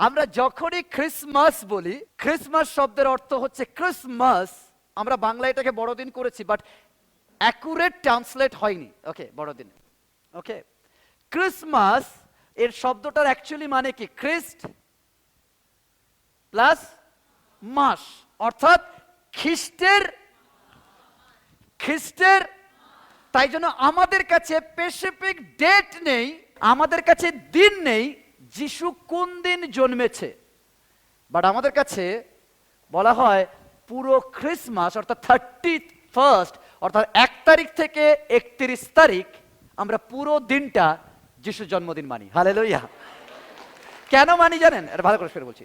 আমরা যখনই ক্রিসমাস বলি, ক্রিসমাস শব্দের অর্থ হচ্ছে ক্রিসমাস। আমরা বাংলা এটাকে বড়দিন করেছি, বাট অ্যাকুরেট ট্রান্সলেট হয়নি। ওকে, বড়দিন। ওকে, ক্রিসমাস এর শব্দটার অ্যাকচুয়ালি মানে কি? খ্রিস্ট প্লাস মাস, অর্থাৎ খ্রিস্টের। তাই জন্য আমাদের কাছে স্পেসিফিক ডেট নেই, আমাদের কাছে দিন নেই যিশু কোন দিন জন্মেছে, বাট আমাদের কাছে বলা হয় পুরো ক্রিসমাস অর্থাৎ 31st অর্থাৎ 1 তারিখ থেকে 31 তারিখ আমরা পুরো দিনটা যিশুর জন্মদিন মানি। হালেলুয়া। কেন মানি জানেন? এটা ভালো করে ফের বলছি,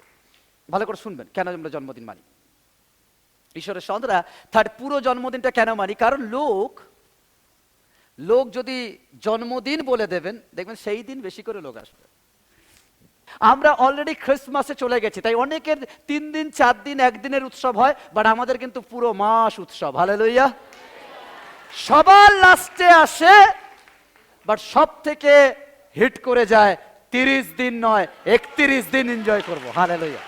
ভালো করে শুনবেন কেন আমরা জন্মদিন মানি। ঈশ্বরের সন্তানরা পুরো জন্মদিনটা কেন মানি? কারণ লোক যদি জন্মদিন বলে দেবেন, দেখবেন সেই দিন বেশি করে লোক আসবে। আমরা অলরেডি ক্রিসমাসে চলে গেছি, তাই অনেকের 3 দিন 4 দিন 1 দিনের উৎসব হয়, বাট আমাদের কিন্তু পুরো মাস উৎসব। হালেলুয়া। সবার লাস্টে আসে, বাট সব থেকে হিট করে যায় 30 দিন নয় 31 দিন এনজয় করবো। হালেলুয়া।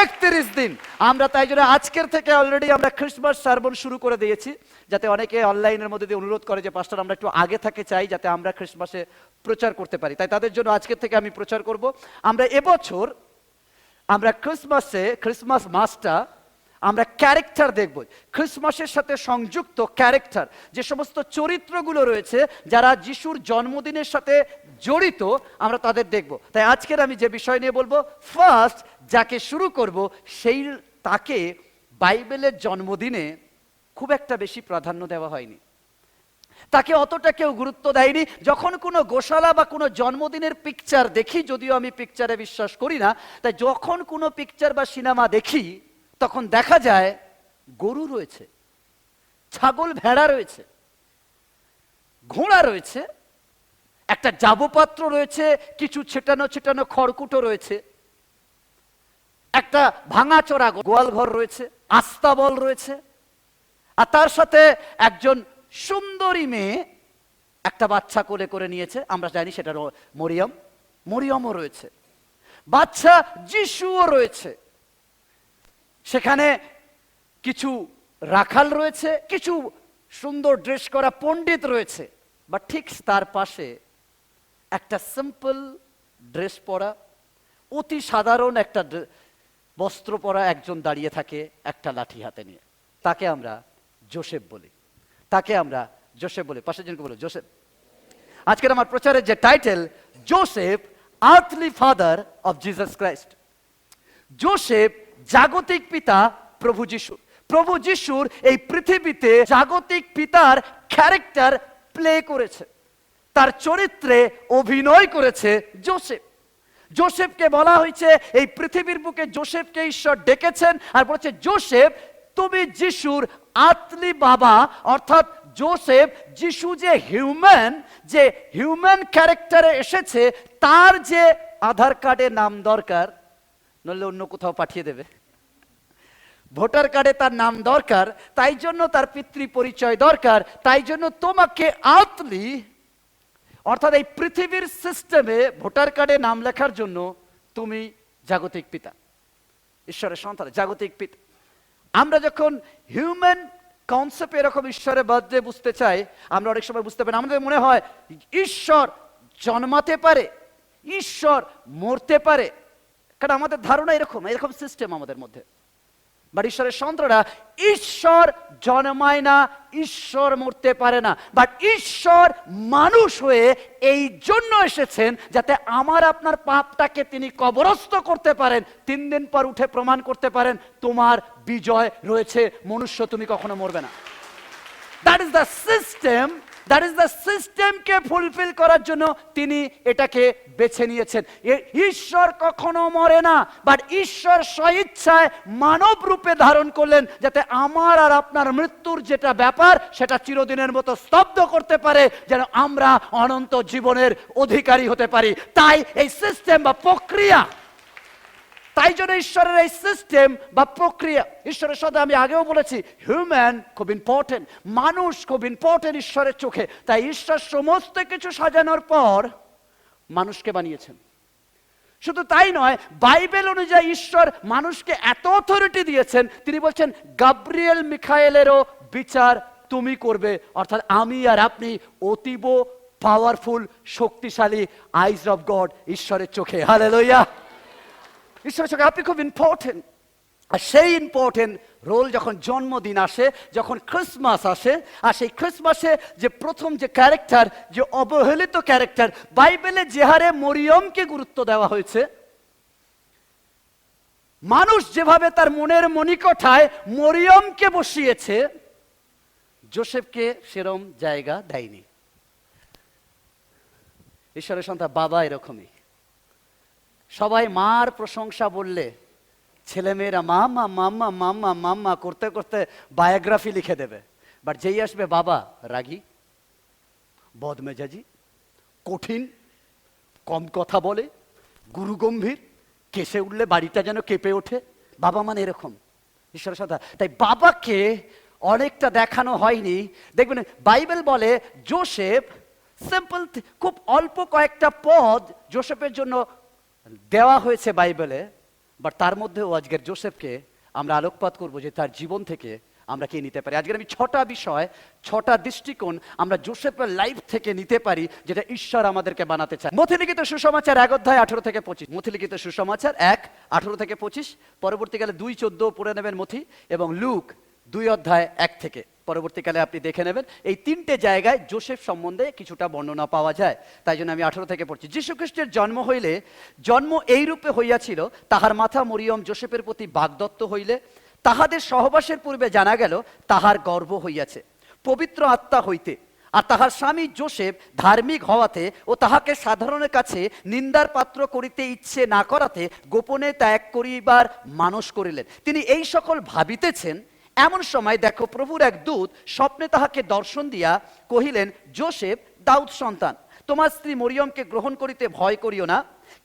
31 দিন আমরা, তাই জন্য আজকের থেকে অলরেডি আমরা ক্রিসমাস সার্মন শুরু করে দিয়েছি, যাতে অনেকে অনলাইনের মধ্যে দিয়ে অনুরোধ করে যে পাস্টার আমরা একটু আগে থাকে চাই, যাতে আমরা ক্রিসমাসে প্রচার করতে পারি। তাই তাদের জন্য আজকের থেকে আমি প্রচার করব। আমরা এবছর আমরা ক্রিসমাস মাসটা আমরা ক্যারেক্টার দেখব, ক্রিসমাসের সাথে সংযুক্ত ক্যারেক্টার, যে সমস্ত চরিত্রগুলো রয়েছে যারা যিশুর জন্মদিনের সাথে জড়িত, আমরা তাদের দেখব। তাই আজকের আমি যে বিষয় নিয়ে বলবো, ফার্স্ট যাকে শুরু করব তাকে বাইবেলের জন্মদিনে খুব একটা বেশি প্রাধান্য দেওয়া হয়নি, তাকে অতটা কেউ গুরুত্ব দেয়নি। যখন কোনো গোশালা বা কোনো জন্মদিনের পিকচার দেখি, যদিও আমি পিকচারে বিশ্বাস করি না, তাই যখন কোনো পিকচার বা সিনেমা দেখি তখন দেখা যায় গরু রয়েছে, ছাগল ভেড়া রয়েছে, ঘোড়া রয়েছে, একটা জাবপাত্র রয়েছে, কিছু ছেটানো খড়কুটো রয়েছে, একটা ভাঙাচোরা গোয়াল ঘর রয়েছে, আস্তাবল রয়েছে, আর তার সাথে একজন সুন্দরী মেয়ে একটা বাচ্চা কোলে করে নিয়েছে, আমরা জানি সেটা মরিয়মও রয়েছে, বাচ্চা যিশুও রয়েছে, সেখানে কিছু রাখাল রয়েছে, কিছু সুন্দর ড্রেস করা পণ্ডিত রয়েছে, বা ঠিক তার পাশে একটা সিম্পল ড্রেস পরা, অতি সাধারণ একটা বস্ত্র পরা একজন দাঁড়িয়ে থাকে একটা লাঠি হাতে নিয়ে। তাকে আমরা যোসেফ বলি। পাশের জনকে বলো যোসেফ। আজকের আমার প্রচারের যে title, Joseph earthly father of Jesus Christ. Joseph জাগতিক পিতা প্রভু যিশুর এই পৃথিবীতে জাগতিক পিতার ক্যারেক্টার প্লে করেছে, তার চরিত্রে অভিনয় করেছে যোসেফকে বলা হয়েছে, এই পৃথিবীর বুকে যোসেফকে ঈশ্বর ডেকেছেন আর বলেছে, যোসেফ তুমি যিশুর আর্থলি বাবা। অর্থাৎ যোসেফ যিশু যে হিউম্যান ক্যারেক্টারে এসেছে, তার যে আধার কার্ডে নাম দরকার, নইলে অন্য কোথাও পাঠিয়ে দেবে, ভোটার কার্ডে তার নাম দরকার, তাই জন্য তার পিতৃ পরিচয় দরকার, তাই জন্য তোমাকে আর্থলি অর্থাৎ এই পৃথিবীর সিস্টেমে ভোটার কার্ডে নাম লেখার জন্য তুমি জাগতিক পিতা, ঈশ্বরের সন্তান, জাগতিক পিতা। আমরা যখন হিউম্যান কনসেপ্ট এরকম ঈশ্বরের বার্থডে বুঝতে চাই, আমরা অনেক সময় বুঝতে পারি, আমাদের মনে হয় ঈশ্বর জন্মাতে পারে, ঈশ্বর মরতে পারে, কারণ আমাদের ধারণা এরকম সিস্টেম আমাদের মধ্যে। বাট ঈশ্বরের সন্তানরা, ঈশ্বর জন্মায় না, ঈশ্বর মরতে পারে না, বাট ঈশ্বর মানুষ হয়ে এই জন্য এসেছেন যাতে আমার আপনার পাপটাকে তিনি কবরস্থ করতে পারেন, 3 দিন পর উঠে প্রমাণ করতে পারেন তোমার বিজয় রয়েছে, মনুষ্য তুমি কখনো মরবে না। দ্যাট ইজ দ্য সিস্টেমকে ফুলফিল করার জন্য তিনি এটাকে বেছে নিয়েছেন। ঈশ্বর কখনো মরে না, বাট ঈশ্বর স্বইচ্ছায় মানব রূপে ধারণ করলেন যাতে আমার আর আপনার মৃত্যুর যেটা ব্যাপার সেটা চিরদিনের মতো স্তব্ধ করতে পারে, যেন আমরা অনন্ত জীবনের অধিকারী হতে পারি। তাই এই সিস্টেম বা প্রক্রিয়া, তাই জন্য ঈশ্বরের এই সিস্টেম বা প্রক্রিয়া, ঈশ্বরের সাথে আমি আগেও বলেছি, হিউম্যান খুব ইম্পর্টেন্ট, মানুষ খুব ইম্পর্টেন্ট ঈশ্বরের চোখে। তাই ঈশ্বর সমস্ত কিছু সাজানোর পর মানুষকে বানিয়েছেন, শুধু তাই নয়, বাইবেল অনুযায়ী ঈশ্বর মানুষকে এত অথরিটি দিয়েছেন, তিনি বলছেন গাব্রিয়েল মিখায়েলেরও বিচার তুমি করবে। অর্থাৎ আমি আর আপনি অতীব পাওয়ারফুল, শক্তিশালী আইজ অফ গড, ঈশ্বরের চোখে। হালেলুয়া! ঈশ্বরের চোখে আপনি খুব ইম্পর্টেন্ট। আর সেই ইম্পর্টেন্ট রোল যখন জন্মদিন আসে, যখন ক্রিসমাস আসে, আর সেই ক্রিসমাসে যে প্রথম যে ক্যারেক্টার, যে অবহেলিত ক্যারেক্টার, বাইবেলে যে হারে মরিয়মকে গুরুত্ব দেওয়া হয়েছে, মানুষ যেভাবে তার মনের মণিকোঠায় মরিয়মকে বসিয়েছে, যোসেফকে সেরম জায়গা দেয়নি। ঈশ্বরের সন্তান বাবা এরকমই, সবাই মার প্রশংসা বললে ছেলেমেয়েরা মাম্মা মাম্মা মাম্মা মাম্মা করতে করতে বায়োগ্রাফি লিখে দেবে। বাট যেই আসবে বাবা, রাগী, বদমেজাজি, কঠিন, কম কথা বলে, গুরুগম্ভীর, কেসে উঠলে বাড়িটা যেন কেঁপে ওঠে। বাবা মানে এরকম ঈশ্বরের সন্তান। তাই বাবাকে অনেকটা দেখানো হয়নি। দেখবেন বাইবেল বলে যোসেফ সিম্পল, খুব অল্প কয়েকটা পদ যোসেফের জন্য দেওয়া হয়েছে বাইবেলে, বাট তার মধ্যেও আজকের যোসেফকে আমরা আলোকপাত করব যে তার জীবন থেকে আমরা কি নিতে পারি। আজকের আমি 6টা বিষয়, 6টা দৃষ্টিকোণ আমরা যোসেফের লাইফ থেকে নিতে পারি, যেটা ঈশ্বর আমাদেরকে বানাতে চায়। মথিলিখিত সুসমাচার 1 অধ্যায় 18 থেকে 25। মথিলিখিত সুসমাচার 1, 18 থেকে 25। পরবর্তীকালে 2:14 পড়ে নেবেন মথি, এবং লুক 2 অধ্যায় 1 থেকে। পরবর্তীকালে আপনি দেখে নেবেন এই 3টে জায়গায় যোসেফ সম্বন্ধে কিছুটা বর্ণনা পাওয়া যায়। তাই জন্য আমি 18 থেকে পড়ছি। যীশু খ্রিস্টের জন্ম হইলে, জন্ম এই রূপে হইয়াছিল, তাহার মাথা মরিয়ম যোসেফের প্রতি বাগদত্ত হইলে, তাহাদের সহবাসের পূর্বে জানা গেল তাহার গর্ভ হইয়াছে পবিত্র আত্মা হইতে। আর তাহার স্বামী যোসেফ ধার্মিক হওয়াতে ও তাহাকে সাধারণের কাছে নিন্দার পাত্র করিতে ইচ্ছে না করাতে গোপনে ত্যাগ করিবার মানস করিলেন। তিনি এই সকল ভাবিতেছেন, এমন সময় দেখো প্রভুর এক দূত স্বপ্নে তাহাকে দর্শন দিয়া কহিলেন, যোসেফ, দাউদ সন্তান, তোমার স্ত্রী মরিয়মকে গ্রহণ করিতে ভয় করিও না,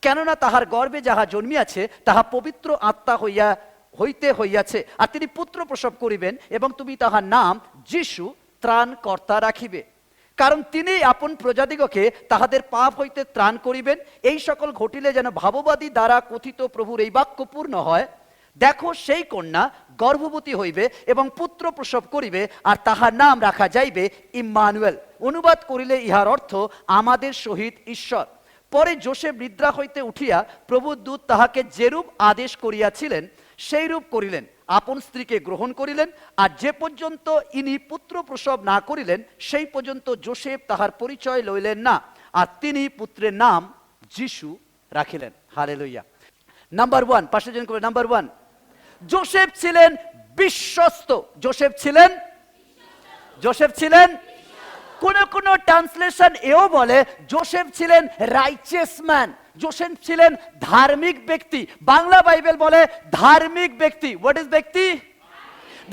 কেননা তাহার গর্ভে যাহা জন্মিয়াছে তাহা পবিত্র আত্মা হইয়াছে। আর তিনি পুত্র প্রসব করিবেন, এবং তুমি তাহার নাম যিশু, ত্রাণকর্তা রাখিবে, কারণ তিনি আপন প্রজাদিগকে তাহাদের পাপ হইতে ত্রাণ করিবেন। এই সকল ঘটিলে যেন ভাববাদী দ্বারা কথিত প্রভুর এই বাক্য পূর্ণ হয়। দেখো সেই কন্যা গর্ভবতী হইবে এবং পুত্র প্রসব করিবে, আর তাহার নাম রাখা যাইবে ইম্মানুয়েল। অনুবাদ করিলে ইহার অর্থ আমাদের সহিত ঈশ্বর। পরে যোসেফ নিদ্রা হইতে উঠিয়া প্রভুর দূত তাহাকে যেরূপ আদেশ করিয়াছিলেন সেই রূপ করিলেন, আপন স্ত্রীকে গ্রহণ করিলেন। আর যে পর্যন্ত ইনি পুত্র প্রসব না করিলেন সেই পর্যন্ত যোসেফ তাহার পরিচয় লইলেন না, আর তিনি পুত্রের নাম যিশু রাখিলেন। হালেলুয়া। নাম্বার 1, পাশে জন করবে নাম্বার 1, যোসেফ ছিলেন বিশ্বস্ত। যোসেফ ছিলেন কোন ট্রান্সলেশন এও বলে যোসেফ ছিলেন রাইচিয়াস ম্যান, যোসেফ ছিলেন ধার্মিক ব্যক্তি। বাংলা বাইবেল বলে ধার্মিক ব্যক্তি। হোয়াট ইজ ব্যক্তি?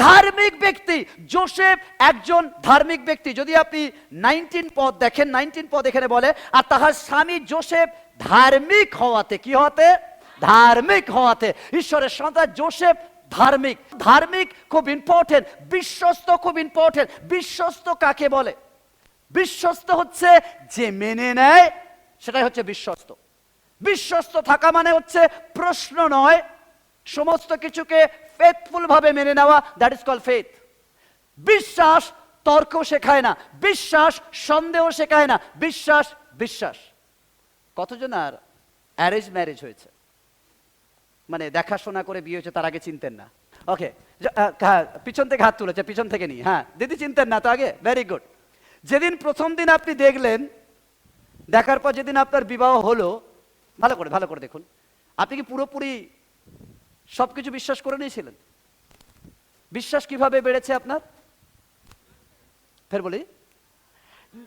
ধার্মিক ব্যক্তি। যোসেফ একজন ধার্মিক ব্যক্তি। যদি আপনি 19 পদ দেখেন, 19 পদ এখানে বলে, আর তাহার স্বামী যোসেফ ধার্মিক হওয়াতে, কি হওয়াতে? ধার্মিক হওয়াতে। ঈশ্বরের সন্তান যোসেফ ধার্মিক। ধার্মিক খুব ইম্পর্টেন্ট, বিশ্বস্ত খুব ইম্পর্টেন্ট। বিশ্বস্ত কাকে বলে? বিশ্বস্ত হচ্ছে যে মেনে নেয়, সেটাই হচ্ছে বিশ্বস্ত। বিশ্বস্ত থাকা মানে হচ্ছে প্রশ্ন নয়, সমস্ত কিছুকে ফেথফুল ভাবে মেনে নেওয়া, দ্যাট ইজ কল্ড ফেথ। বিশ্বাস তর্ক শেখায় না, বিশ্বাস সন্দেহ শেখায় না, বিশ্বাস বিশ্বাস। কতজন আর অ্যারেঞ্জ ম্যারেজ হয়েছে, মানে দেখাশোনা করে বিয়ে হয়েছে, তার আগে চিনতেন না? ওকে, পিছন থেকে হাত তুলেছে, পিছন থেকে নি। হ্যাঁ দিদি, চিনতেন না তো আগে? Very good. যেদিন প্রথম দিন আপনি দেখলেন, দেখার পর যেদিন আপনার বিবাহ হলো, ভালো করে দেখুন, আপনি কি পুরোপুরি সবকিছু বিশ্বাস করে নিয়েছিলেন? বিশ্বাস কিভাবে বেড়েছে আপনার? ফের বলি,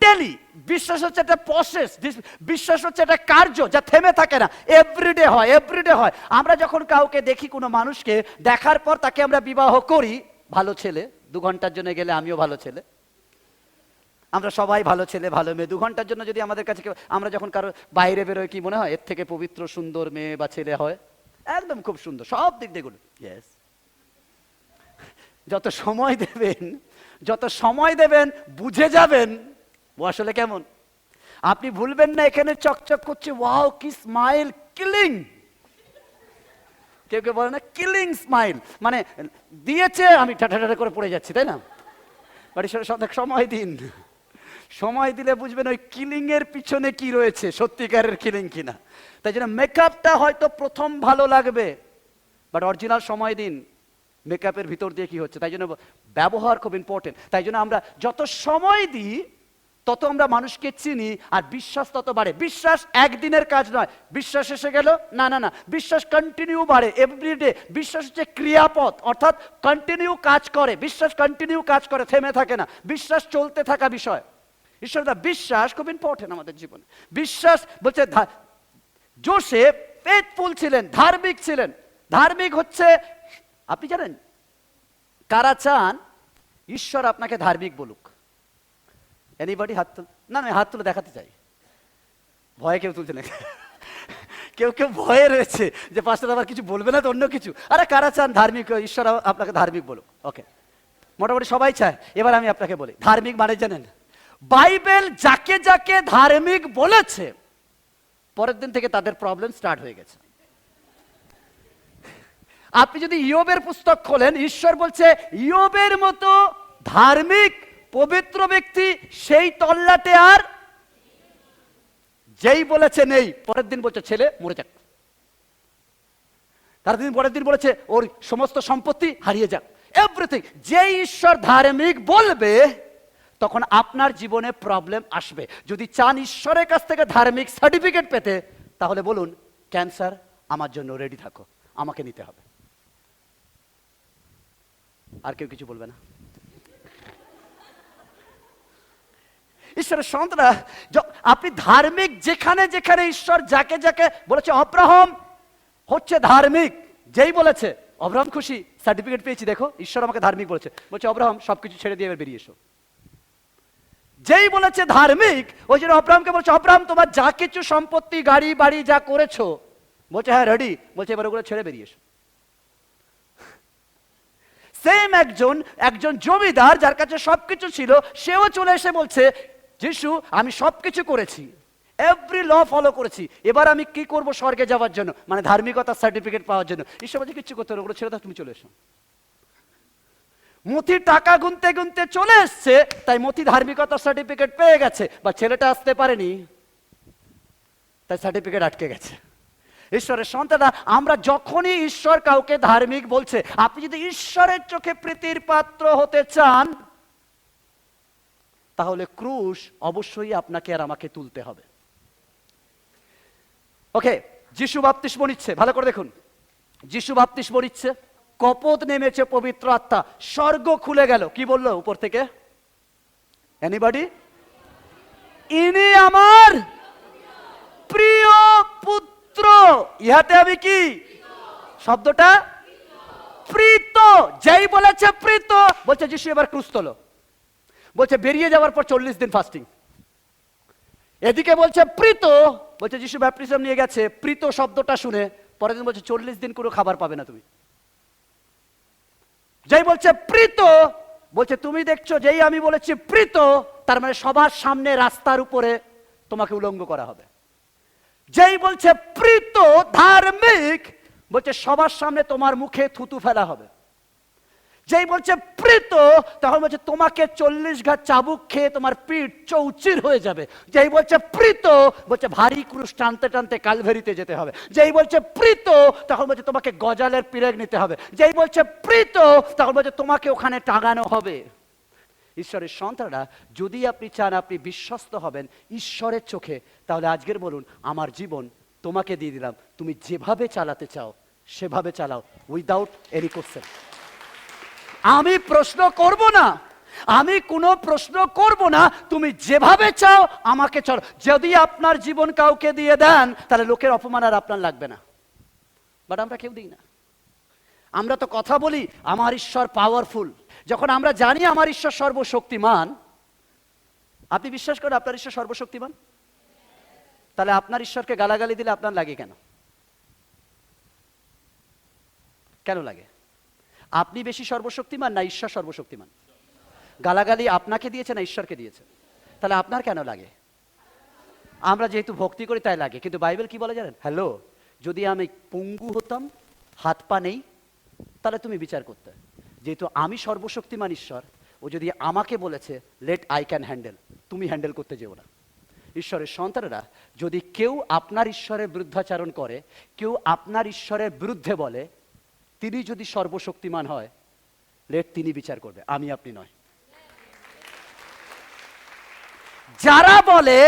ডেলি। বিশ্বাস হচ্ছে একটা প্রসেস, বিশ্বাস হচ্ছে একটা কার্য যা থেমে থাকে না, এভরিডে হয়। আমরা যখন কাউকে দেখি, কোনো মানুষকে দেখার পর তাকে আমরা বিবাহ করি, ভালো ছেলে, 2 ঘন্টার জন্য গেলে আমিও ভালো ছেলে, আমরা সবাই ভালো ছেলে ভালো মেয়ে। 2 ঘন্টার জন্য যদি আমাদের কাছে, আমরা যখন কারো বাইরে বেরোয়, কি মনে হয় এর থেকে পবিত্র সুন্দর মেয়ে বা ছেলে হয়? একদম খুব সুন্দর, সব দিক দিয়ে গুলো। ইয়েস। যত সময় দেবেন বুঝে যাবেন ও আসলে কেমন। আপনি ভুলবেন না, এখানে চকচক করছে, ওয়াও কি স্মাইল, কিলিং, কেউ কেউ বলে না কিলিং স্মাইল, মানে দিয়েছে আমি ঠাটা করে পড়ে যাচ্ছি, তাই না? বাট ঈশ্বরের সন্তান সময় দিন, সময় দিলে বুঝবেন ওই কিলিং এর পিছনে কি রয়েছে, সত্যিকারের কিলিং কিনা। তাই জন্য মেকআপটা হয়তো প্রথম ভালো লাগবে, বাট অরিজিনাল সময় দিন মেকআপের ভিতর দিয়ে কি হচ্ছে। তাই জন্য ব্যবহার খুব ইম্পর্টেন্ট। তাই জন্য আমরা যত সময় দিই তত আমরা মানুষকে চিনি, আর বিশ্বাস তত বাড়ে। বিশ্বাস একদিনের কাজ নয়, বিশ্বাস এসে গেল না না না, বিশ্বাস কন্টিনিউ বাড়ে এভরিডে। বিশ্বাস হচ্ছে ক্রিয়াপদ, অর্থাৎ কন্টিনিউ কাজ করে। বিশ্বাস কন্টিনিউ কাজ করে, থেমে থাকে না। বিশ্বাস চলতে থাকা বিষয়। ঈশ্বর বিশ্বাস খুব ইম্পর্টেন্ট আমাদের জীবনে। বিশ্বাস বলছে যোসেফ ফেথফুল ছিলেন, ধার্মিক ছিলেন। ধার্মিক হচ্ছে, আপনি জানেন কারা চান ঈশ্বর আপনাকে ধার্মিক বলুক? এনিবডি হাত তুল, না না হাত তুলে দেখাতে চাই, ভয়ে কেউ তুলছে না। কেউ কেউ ভয়ে রয়েছে যে পাস্টার আবার কিছু বলবে না তো অন্য কিছু। আরে কারা চান ধার্মিক ঈশ্বর আপনাকে ধার্মিক বলুক? ওকে, মোটামুটি সবাই চায়। এবার আমি আপনাকে বলি ধার্মিক মানে জানেন, বাইবেল যাকে যাকে ধার্মিক বলেছে পরের দিন থেকে তাদের প্রবলেম স্টার্ট হয়ে গেছে। আপনি যদি ইয়োবের পুস্তক খোলেন, ঈশ্বর বলছে ইয়োবের মতো ধার্মিক পবিত্র ব্যক্তি সেই তল্লাটে আর যেই বলেছে নেই, পরের দিন বলছে ছেলে মরে যাক। তার দিন পরের দিন বলেছে ওর সমস্ত সম্পত্তি হারিয়ে যাক, এভরিথিং। যেই ঈশ্বর ধার্মিক বলবে তখন আপনার জীবনে প্রবলেম আসবে। যদি চান ঈশ্বরের কাছ থেকে ধার্মিক সার্টিফিকেট পেতে, তাহলে বলুন ক্যান্সার আমার জন্য রেডি থাকো, আমাকে নিতে হবে। আর কেউ কিছু বলবে না। ঈশ্বরের সন্তানরা, আপনি ধার্মিক যেখানে যেখানে ঈশ্বর যাকে যাকে বলেছে, অব্রাহাম হচ্ছে ধার্মিক, যেই বলেছে অব্রাহাম খুশি, সার্টিফিকেট পেয়েছি, দেখো ঈশ্বর আমাকে ধার্মিক বলেছে, বলছে অব্রাহাম সবকিছু ছেড়ে দিয়ে এবার বেরিয়ে এসো। যেই বলেছে ধার্মিক, ওই জন্য অব্রাহামকে বলছে অব্রাহাম তোমার যা কিছু সম্পত্তি গাড়ি বাড়ি যা করেছো, বলছে হ্যাঁ রেডি, বলছে এবার ওগুলো ছেড়ে বেরিয়ে এসো। সেম একজন জমিদার যার কাছে সবকিছু ছিল, সেও চলে এসে বলছে যিশু আমি সবকিছু করেছি, এভরি ল ফলো করেছি, এবার আমি কি করব স্বর্গে যাওয়ার জন্য, মানে ধার্মিকতার সার্টিফিকেট পাওয়ার জন্য। ঈশ্বর বলছে কিচ্ছু করতে হবে, ওগুলো ছেড়ে দাও, তুমি চলে এসো। মতি টাকা গুনতে গুনতে চলে এসছে, তাই মতি ধার্মিকতার সার্টিফিকেট পেয়ে গেছে, বা ছেলেটা আসতে পারেনি তাই সার্টিফিকেট আটকে গেছে। ঈশ্বরের সন্তানরা, আমরা যখনই ঈশ্বর কাউকে ধার্মিক বলছে, আপনি যদি ঈশ্বরের চোখে প্রীতির পাত্র হতে চান, তাহলে ক্রুশ অবশ্যই আপনাকে আর আমাকে তুলতে হবে। ওকে, যিশু বাপ্তিস্ম নিচ্ছে, ভালো করে দেখুন। যিশু বাপ্তিস্ম নিচ্ছে, কপোত নেমেছে পবিত্র আত্মা, স্বর্গ খুলে গেল। কি বললো উপর থেকে? এনিবডি? ইনি আমার প্রিয় পুত্র, ইহাতে আমি কি? শব্দটা প্রীত। যেই বলেছে প্রীত, বলছে যিশু এবার ক্রুশ তোলো। বলছে বেরিয়ে যাওয়ার পর 40 দিন ফাস্টিং। এদিকে বলছে প্রীত, বলছে যিশু ব্যাপটিজম নিয়ে গেছে, প্রীত শব্দটা শুনে পরের দিন বলছে 40 দিন কোনো খাবার পাবে না তুমি। যেই বলছে প্রীত, বলছে তুমি দেখছো যেই আমি বলেছি প্রীত, তার মানে সবার সামনে রাস্তার উপরে তোমাকে উলঙ্গ করা হবে। যেই বলছে প্রীত ধার্মিক, বলছে সবার সামনে তোমার মুখে থুতু ফেলা হবে। যেই বলছে প্রীত, তখন বলছে তোমাকে 40 ঘা চাবুক খেয়ে তোমার পিঠ চৌচির হয়ে যাবে। যেই বলছে প্রীত, বলছে ভারী ক্রুশ টানতে টানতে কালভেরিতে যেতে হবে। যেই বলছে প্রীত, তখন বলছে তোমাকে গজালের পিরেক নিতে হবে। যেই বলছে প্রীত, তখন বলছে তোমাকে ওখানে টাঙানো হবে। ঈশ্বরের সন্তানরা, যদি আপনি চান আপনি বিশ্বস্ত হবেন ঈশ্বরের চোখে, তাহলে আজকের বলুন আমার জীবন তোমাকে দিয়ে দিলাম, তুমি যেভাবে চালাতে চাও সেভাবে চালাও, উইদাউট এনি কোশ্চেন। আমি প্রশ্ন করব না, আমি কোনো প্রশ্ন করব না, তুমি যেভাবে চাও আমাকে চলো। যদি আপনার জীবন কাউকে দিয়ে দেন, তাহলে লোকের অপমান আর আপনার লাগবে না। বাট আমরা কেউ দিই না। আমরা তো কথা বলি আমার ঈশ্বর পাওয়ারফুল, যখন আমরা জানি আমার ঈশ্বর সর্বশক্তিমান। আপনি বিশ্বাস করেন আপনার ঈশ্বর সর্বশক্তিমান? তাহলে আপনার ঈশ্বরকে গালাগালি দিলে আপনার লাগে কেন? কেন লাগে? আপনি বেশি সর্বশক্তিমান না ঈশ্বর সর্বশক্তিমান? গালাগালি আপনাকে দিয়েছে না ঈশ্বরকে দিয়েছে? তাহলে আপনার কেন লাগে? আমরা যেহেতু ভক্তি করি তাই লাগে। কিন্তু বাইবেল কি বলে জানেন? হ্যালো, যদি আমি পঙ্গু হতাম, হাত পা নেই, তাহলে তুমি বিচার করতে। যেহেতু আমি সর্বশক্তিমান ঈশ্বর, ও যদি আমাকে বলেছে লেট আই ক্যান হ্যান্ডেল, তুমি হ্যান্ডেল করতে যেও না। ঈশ্বরের সন্তানেরা, যদি কেউ আপনার ঈশ্বরের বিরুদ্ধাচারণ করে, কেউ আপনার ঈশ্বরের বিরুদ্ধে বলে, তিনি যদি সর্বশক্তিমান হয়, লেট তিনি বিচার করবে, আমি আপনি নয়। যারা বলে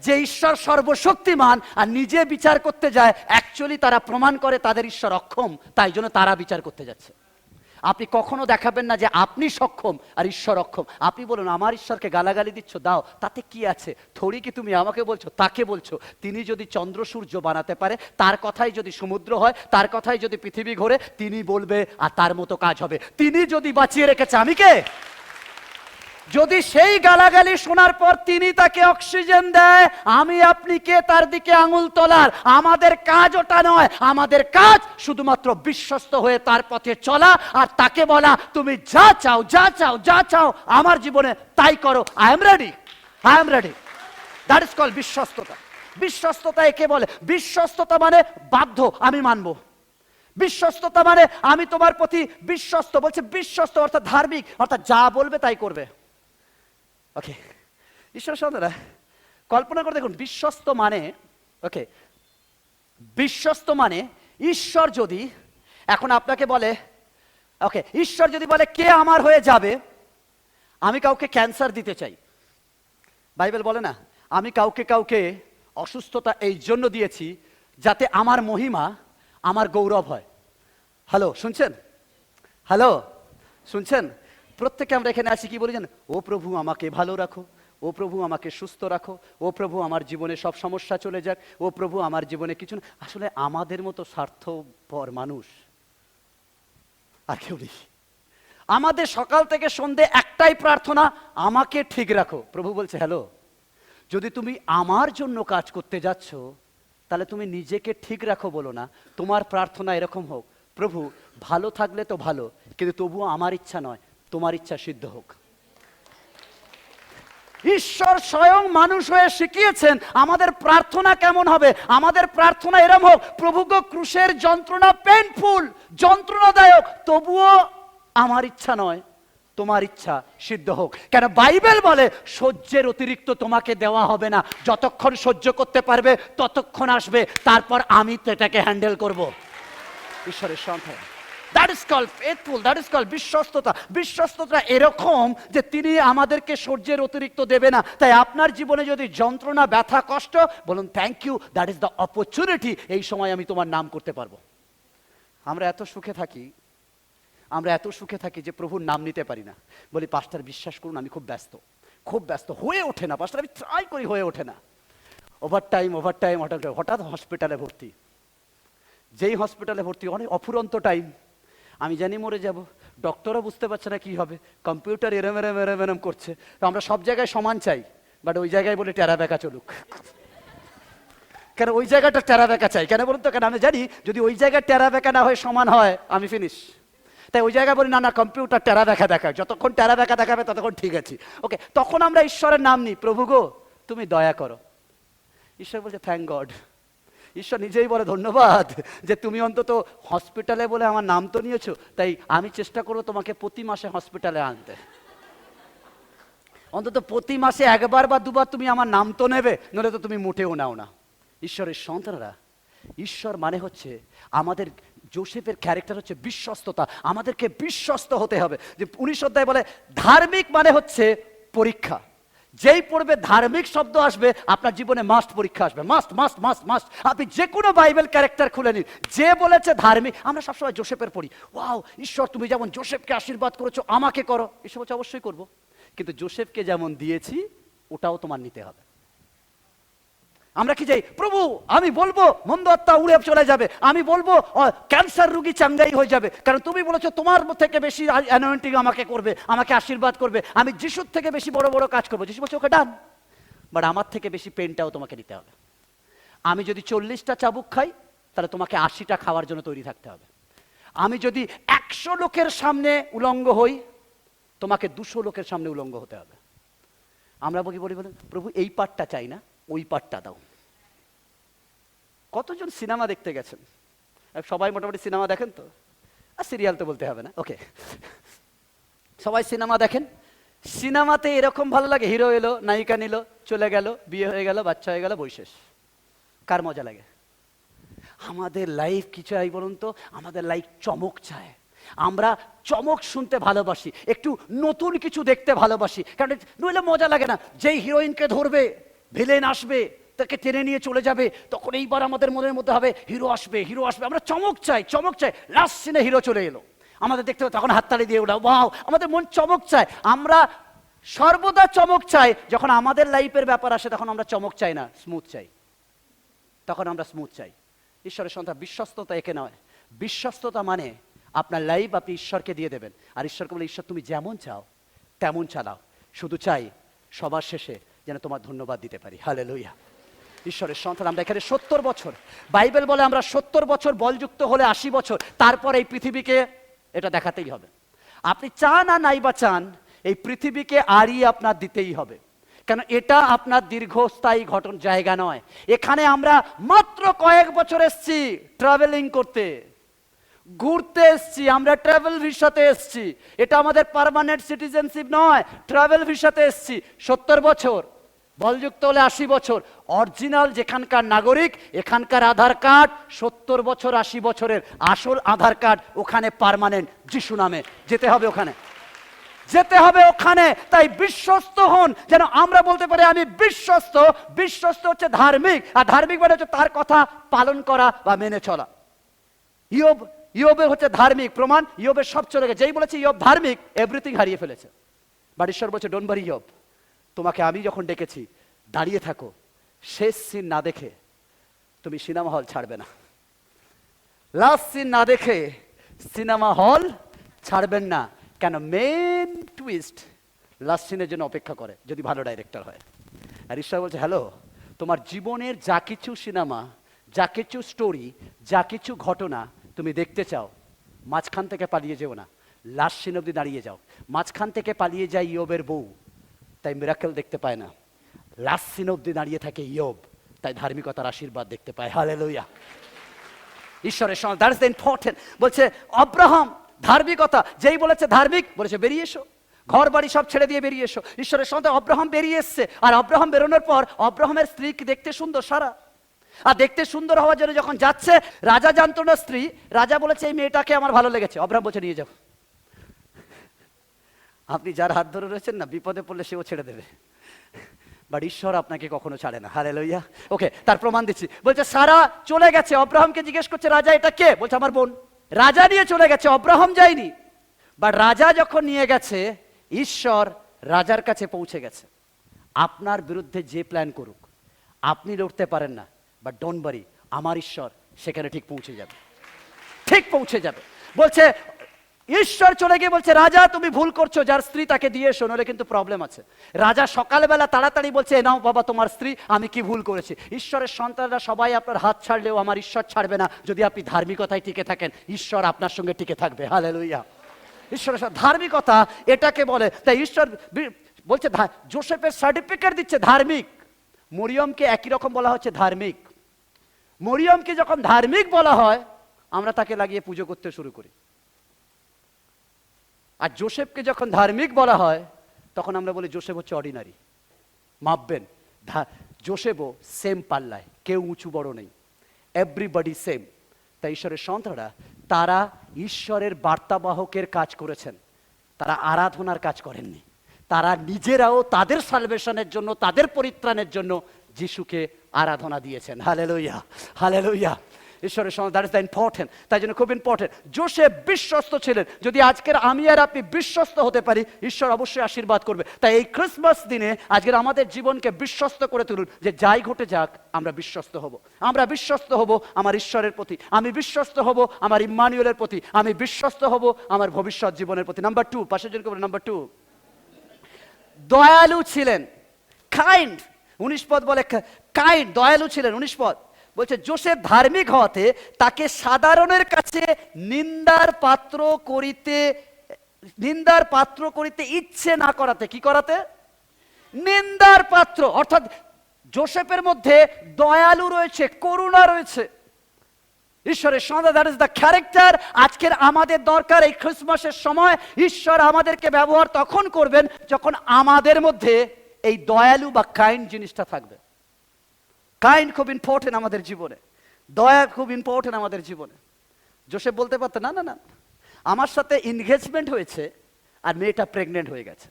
যে ঈশ্বর সর্বশক্তিমান আর নিজে বিচার করতে যায়, অ্যাকচুয়ালি তারা প্রমাণ করে তাদের ঈশ্বর অক্ষম, তাই জন্য তারা বিচার করতে যাচ্ছে। আপনি কখনো দেখাবেন না যে আপনি সক্ষম আর ঈশ্বর অক্ষম। আপনি বলুন আমার ঈশ্বরকে গালাগালি দিচ্ছ, দাও, তাতে কি আছে? থোড়ি কি তুমি আমাকে বলছো, তাকে বলছো। তিনি যদি চন্দ্র সূর্য বানাতে পারে, তার কথাই যদি সমুদ্র হয়, তার কথাই যদি পৃথিবী ঘোরে, তিনি বলবে আর তার মতো কাজ হবে। তিনি যদি বাঁচিয়ে রেখেছে, আমি কে? যদি সেই গালাগালি শোনার পর তিনি তাকে অক্সিজেন দেয়, আমি আপনি কে তার দিকে আঙুল তোলার? আমাদের কাজ ওটা নয়। আমাদের কাজ শুধুমাত্র বিশ্বস্ত হয়ে তার পথে চলা আর তাকে বলা, তুমি যা চাও যা চাও যা চাও আমার জীবনে তাই করো, I am ready, I am ready. That is called বিশ্বস্ততা। বিশ্বস্ততা একে বলে। বিশ্বস্ততা মানে বাধ্য, আমি মানবো। বিশ্বস্ততা মানে আমি তোমার প্রতি বিশ্বস্ত। বলছে বিশ্বস্ত অর্থাৎ ধার্মিক, অর্থাৎ যা বলবে তাই করবে। ওকে, ঈশ্বর সন্তানেরা, কল্পনা করে দেখুন, বিশ্বস্ত মানে, ওকে, বিশ্বস্ত মানে ঈশ্বর যদি এখন আপনাকে বলে, ওকে, ঈশ্বর যদি বলে কে আমার হয়ে যাবে, আমি কাউকে ক্যান্সার দিতে চাই, বাইবেল বলে না আমি কাউকে কাউকে অসুস্থতা এই জন্য দিয়েছি যাতে আমার মহিমা, আমার গৌরব হয়। হ্যালো, শুনছেন? হ্যালো, শুনছেন? প্রত্যেকে আমরা এখানে আছি কি বলি জানেন? ও প্রভু আমাকে ভালো রাখো, ও প্রভু আমাকে সুস্থ রাখো, ও প্রভু আমার জীবনে সব সমস্যা চলে যাক, ও প্রভু আমার জীবনে কিছু না। আসলে আমাদের মতো স্বার্থপর মানুষ আর কেউ নেই। আমাদের সকাল থেকে সন্ধে একটাই প্রার্থনা, আমাকে ঠিক রাখো। প্রভু বলছে হ্যালো, যদি তুমি আমার জন্য কাজ করতে যাচ্ছ, তাহলে তুমি নিজেকে ঠিক রাখো বলো না। তোমার প্রার্থনা এরকম হোক, প্রভু ভালো থাকলে তো ভালো, কিন্তু তবুও আমার ইচ্ছা নয়, তোমার ইচ্ছা সিদ্ধ হোক। ঈশ্বর স্বয়ং মানুষ হয়ে শিখিয়েছেন আমাদের প্রার্থনা কেমন হবে। আমাদের প্রার্থনা এরম হোক, প্রভু গো ক্রুশের যন্ত্রণা পেইনফুল, যন্ত্রণাদায়ক, তবুও আমার ইচ্ছা নয়, তোমার ইচ্ছা সিদ্ধ হোক। কেন বাইবেল বলে সহ্যের অতিরিক্ত তোমাকে দেওয়া হবে না। যতক্ষণ সহ্য করতে পারবে ততক্ষণ আসবে, তারপর আমি তো এটাকে হ্যান্ডেল করব। ঈশ্বরের সন্তান, that is called faithful, that is called বিশ্বস্ততা। বিশ্বস্ততা এরকম যে তিনি আমাদেরকে সহ্যের অতিরিক্ত দেবে না। তাই আপনার জীবনে যদি যন্ত্রণা, ব্যথা, কষ্ট, বলুন thank you, that is the opportunity, এই সময় আমি তোমার নাম করতে পারবো। আমরা এত সুখে থাকি, আমরা এত সুখে থাকি যে প্রভুর নাম নিতে পারি না। বলি পাস্টার বিশ্বাস করুন আমি খুব ব্যস্ত, খুব ব্যস্ত, হয়ে ওঠে না পাস্টার, আমি ট্রাই করি হয়ে ওঠে না। ওভারটাইম হঠাৎ হসপিটালে ভর্তি। যেই হসপিটালে ভর্তি, অনেক অফুরন্ত টাইম, আমি জানি মরে যাব, ডক্টরও বুঝতে পারছে না কি হবে, কম্পিউটার এরম এরম এরম এরম করছে। তো আমরা সব জায়গায় সমান চাই, বাট ওই জায়গায় বলে টেরা বেঁকা চলুক। কেন ওই জায়গাটা টেরা বেঁকা চাই কেন বলুন তো? কেন আমি জানি যদি ওই জায়গায় টেরা বেঁকা না হয়ে সমান হয়, আমি ফিনিশ। তাই ওই জায়গায় বলি না না, কম্পিউটার টেরা বেঁকা দেখায়, যতক্ষণ টেরা বেঁকা দেখাবে ততক্ষণ ঠিক আছে। ওকে, তখন আমরা ঈশ্বরের নাম নিই, প্রভু গো তুমি দয়া করো। ঈশ্বর বলছে থ্যাংক গড। ঈশ্বর নিজেই বলে ধন্যবাদ যে তুমি অন্তত হসপিটালে বলে আমার নাম তো নিয়েছো, তাই আমি চেষ্টা করবো তোমাকে প্রতি মাসে হসপিটালে আনতে। অন্তত প্রতি মাসে একবার বা দুবার তুমি আমার নাম তো নেবে, নইলে তো তুমি মোটেও নাও না। ঈশ্বরের সন্তানরা, ঈশ্বর মানে হচ্ছে আমাদের, যোসেফের ক্যারেক্টার হচ্ছে বিশ্বস্ততা। আমাদেরকে বিশ্বস্ত হতে হবে। যে 19 অধ্যায় বলে ধার্মিক মানে হচ্ছে পরীক্ষা। যেই পড়বে ধার্মিক শব্দ আসবে, আপনার জীবনে মাস্ট পরীক্ষা আসবে, মাস্ট মাস্ট মাস্ট মাস্ট। আপনি যে কোনো বাইবেল ক্যারেক্টার খুলে নিন, যে বলেছে ধার্মিক, আমরা সবসময় যোসেফের পড়ি, ওয়াও ঈশ্বর তুমি যেমন যোসেফকে আশীর্বাদ করেছো আমাকে করো। ঈশ্বর বলছে অবশ্যই করবো, কিন্তু যোসেফকে যেমন দিয়েছি ওটাও তোমার নিতে হবে। আমরা কি যাই, প্রভু আমি বলবো মন্দ আত্মা উড়ে চলে যাবে, আমি বলবো ক্যান্সার রোগী চাঙ্গাই হয়ে যাবে, কারণ তুমি বলেছো তোমার থেকে বেশি অ্যানোয়েন্টিং আমাকে করবে, আমাকে আশীর্বাদ করবে, আমি যিশুর থেকে বেশি বড় বড় কাজ করবো। যিশু বলছে ওকে ডান, বাট আমার থেকে বেশি পেনটাও তোমাকে নিতে হবে। আমি যদি 40টা চাবুক খাই, তাহলে তোমাকে 80টা খাওয়ার জন্য তৈরি থাকতে হবে। আমি যদি 100 লোকের সামনে উলঙ্গ হই, তোমাকে 200 লোকের সামনে উলঙ্গ হতে হবে। আমরা বলি প্রভু এই পার্টটা চাই না, ওই পার্টটা দাও। কতজন সিনেমা দেখতে গেছেন? সবাই মোটামুটি সিনেমা দেখেন তো? আর সিরিয়াল তো বলতে হবে না, ওকে। সবাই সিনেমা দেখেন। সিনেমাতে এরকম ভালো লাগে, হিরো এলো, নায়িকা নিল, চলে গেল, বিয়ে হয়ে গেল, বাচ্চা হয়ে গেল, বই শেষ। কার মজা লাগে? আমাদের লাইফ কি চাই বলুন তো? আমাদের লাইফ চমক চায়। আমরা চমক শুনতে ভালোবাসি, একটু নতুন কিছু দেখতে ভালোবাসি, কারণ নইলে মজা লাগে না। যেই হিরোইনকে ধরবে, ভিলেন আসবে, তাকে টেনে নিয়ে চলে যাবে, তখন এইবার আমাদের মনের মধ্যে হবে হিরো আসবে, হিরো আসবে। আমরা চমক চাই, চমক চাই। লাস্ট সিনে হিরো চলে এলো, আমাদের দেখতে হবে তখন হাততালি দিয়ে ওঠা, ওয়াও, আমাদের মন চমক চায়। আমরা সর্বদা চমক চাই। যখন আমাদের লাইফের ব্যাপার আসে তখন আমরা চমক চাই না, স্মুথ চাই। তখন আমরা স্মুথ চাই। ঈশ্বরের সন্তান, বিশ্বস্ততা একে নয়। বিশ্বস্ততা মানে আপনার লাইফ আপনি ঈশ্বরকে দিয়ে দেবেন, আর ঈশ্বরকে বলে, ঈশ্বর তুমি যেমন চাও তেমন চালাও, শুধু চাই সবার শেষে যেন তোমার ধন্যবাদ দিতে পারি। হালেলুয়া। ঈশ্বরের সন্তান, আমরা এখানে 70 বছর, বাইবেল বলে আমরা 70 বছর বলযুক্ত হলে 80 বছর, তারপর এই পৃথিবীকে এটা দেখাতেই হবে। আপনি চান আর নাই বা চান, এই পৃথিবীকে আড়িয়ে আপনার দিতেই হবে, কেন এটা আপনার দীর্ঘস্থায়ী জায়গা নয়। এখানে আমরা মাত্র কয়েক বছর এসছি ট্রাভেলিং করতে, ঘুরতে এসছি, আমরা ট্রাভেল ভিসাতে এসছি। এটা আমাদের পার্মানেন্ট সিটিজেনশিপ নয়, ট্রাভেল ভিসাতে এসছি। 70 বছর, বলযুক্ত হলে 80 বছর। অরিজিনাল যেখানকার নাগরিক, এখানকার আধার কার্ড 70 বছর 80 বছরের আসল আধার কার্ড, ওখানে পার্মানেন্ট, যিশু নামে যেতে হবে, ওখানে যেতে হবে ওখানে। তাই বিশ্বস্ত হন, যেন আমরা বলতে পারি আমি বিশ্বস্ত। বিশ্বস্ত হচ্ছে ধার্মিক, আর ধার্মিক মানে হচ্ছে তার কথা পালন করা বা মেনে চলা। ইয়োবের হচ্ছে ধার্মিক প্রমাণ, ইয়োবের সব চলে গেছে। যেই বলেছে ইয়োব ধার্মিক, এভরিথিং হারিয়ে ফেলেছে। বাট ঈশ্বর বলছে, ডোন্ট ওয়ারি ইয়োব, তোমাকে আমি যখন ডেকেছি দাঁড়িয়ে থাকো, শেষ সিন না দেখে তুমি সিনেমা হল ছাড়বে না। লাস্ট সিন না দেখে সিনেমা হল ছাড়বেন না, কেন মেন টুইস্ট লাস্ট সিনের জন্য অপেক্ষা করে, যদি ভালো ডাইরেক্টর হয়। আর ঈশ্বর বলছে, হ্যালো, তোমার জীবনের যা কিছু সিনেমা, যা কিছু স্টোরি, যা কিছু ঘটনা তুমি দেখতে চাও, মাঝখান থেকে পালিয়ে যেও না, লাস্ট সিন অবধি দাঁড়িয়ে যাও। মাঝখান থেকে পালিয়ে যায় ইয়োবের বউ, তাই মিরাকেল দেখতে পায় না। লাস্ট সিন অবধি দাঁড়িয়ে থাকে ইয়োব, তাই ধার্মিকতার আশীর্বাদ দেখতে পায়। হালেলুয়া। ঈশ্বরের সঙ্গে, দ্যাট ইজ দ্য ইম্পর্টেন্ট। বলছে অব্রাহাম ধার্মিকতা, যেই বলেছে ধার্মিক, বলেছে বেরিয়ে এসো, ঘর বাড়ি সব ছেড়ে দিয়ে বেরিয়ে এসো। ঈশ্বরের সঙ্গে অব্রাহাম বেরিয়ে এসছে, আর অব্রাহাম বেরোনোর পর অব্রাহামের স্ত্রী দেখতে সুন্দর, সারা। আর দেখতে সুন্দর হওয়ার জন্য যখন যাচ্ছে, রাজা জানতো না স্ত্রী, রাজা বলেছে এই মেয়েটাকে আমার ভালো লেগেছে। অব্রাহাম বলছে নিয়ে যাও। আপনি যার হাত ধরে রয়েছেন না, বিপদে পড়লে সেও ছেড়ে দেবে, বাট ঈশ্বর আপনাকে কখনো ছাড়ে না। হালেলুয়া। ওকে, তার প্রমাণ দিচ্ছি। বলছে সারা চলে গেছে, অব্রাহামকে জিজ্ঞেস করছে, রাজা এটা কে? বলছে আমার বোন। রাজা নিয়ে চলে গেছে, অব্রাহাম যায়নি। বাট রাজা যখন নিয়ে গেছে, ঈশ্বর রাজার কাছে পৌঁছে গেছে। আপনার বিরুদ্ধে যে প্ল্যান করুক, আপনি লড়তে পারেন না, বাট ডোন্ট ওয়ারি, আমার ঈশ্বর সেখানে ঠিক পৌঁছে যাবে, ঠিক পৌঁছে যাবে। বলছে ঈশ্বর চলে গিয়ে বলছে, রাজা তুমি ভুল করছো, যার স্ত্রী তাকে দিয়ে এসো, নইলে কিন্তু প্রবলেম আছে। রাজা সকালবেলা তাড়াতাড়ি বলছে, নাও বাবা তোমার স্ত্রী, আমি কি ভুল করেছি। ঈশ্বরের সন্তানরা সবাই আপনার হাত ছাড়লেও আমার ঈশ্বর ছাড়বে না, যদি আপনি ধার্মিকতায় টিকে থাকেন, ঈশ্বর আপনার সঙ্গে টিকে থাকবে। হালেলুয়া। ঈশ্বরের ধার্মিকতা এটাকে বলে। তাই ঈশ্বর বলছে, যোসেফের সার্টিফিকেট দিচ্ছে ধার্মিক। মরিয়মকে একই রকম বলা হচ্ছে ধার্মিক। মরিয়মকে যখন ধার্মিক বলা হয়, আমরা তাকে লাগিয়ে পুজো করতে শুরু করি। আর যোসেফকে যখন ধার্মিক বলা হয়, তখন আমরা বলি যোসেফ হচ্ছে অর্ডিনারি। মাপবেন, যোসেফও সেম পাল্লায়, কেউ উঁচু বড় নেই, এভরিবডি সেম। তাই ঈশ্বরের সন্তানরা, তারা ঈশ্বরের বার্তাবাহকের কাজ করেছেন, তারা আরাধনার কাজ করেননি। তারা নিজেরাও তাদের সালভেশনের জন্য, তাদের পরিত্রাণের জন্য যিশুকে আরাধনা দিয়েছেন। Hallelujah, hallelujah. ঈশ্বরের সঙ্গে, দ্যাট ইজ দ্য ইম্পর্টেন্ট। তাই জন্য খুব ইম্পর্টেন্ট, যোসেফ বিশ্বস্ত ছিলেন। যদি আজকের আমি আর আপনি বিশ্বস্ত হতে পারি, ঈশ্বর অবশ্যই আশীর্বাদ করবে। তাই এই ক্রিসমাস দিনে আজকের আমাদের জীবনকে বিশ্বস্ত করে তুলুন, যে যাই ঘটে যাক আমরা বিশ্বস্ত হব। আমরা বিশ্বস্ত হব আমার ঈশ্বরের প্রতি, আমি বিশ্বস্ত হব আমার ইম্মানুয়েলের প্রতি, আমি বিশ্বস্ত হব আমার ভবিষ্যৎ জীবনের প্রতি। নাম্বার 2, পাশের জনকে বলে নাম্বার 2, দয়ালু ছিলেন, কাইন্ড। 19 পদ বলে কাইন্ড, দয়ালু ছিলেন। 19 পদ বলছে যোসেফ ধার্মিক হওয়াতে তাকে সাধারণের কাছে নিন্দার পাত্র করিতে ইচ্ছে না করাতে, কি করাতে? নিন্দার পাত্র। অর্থাৎ জোসেফের মধ্যে দয়ালু রয়েছে, করুণা রয়েছে, ঈশ্বরের সন্তান, দ্যাট ইজ দ্য ক্যারেক্টার। আজকের আমাদের দরকার এই ক্রিসমাসের সময় ঈশ্বর আমাদেরকে ব্যবহার তখন করবেন যখন আমাদের মধ্যে এই দয়ালু বা কাইন্ড জিনিসটা থাকবে। কাইন্ড খুব ইম্পর্টেন্ট আমাদের জীবনে, দয়া খুব ইম্পর্টেন্ট আমাদের জীবনে। জোসেফ বলতে পারতেন না না না, আমার সাথে এনগেজমেন্ট হয়েছে আর মেয়েটা প্রেগনেন্ট হয়ে গেছে,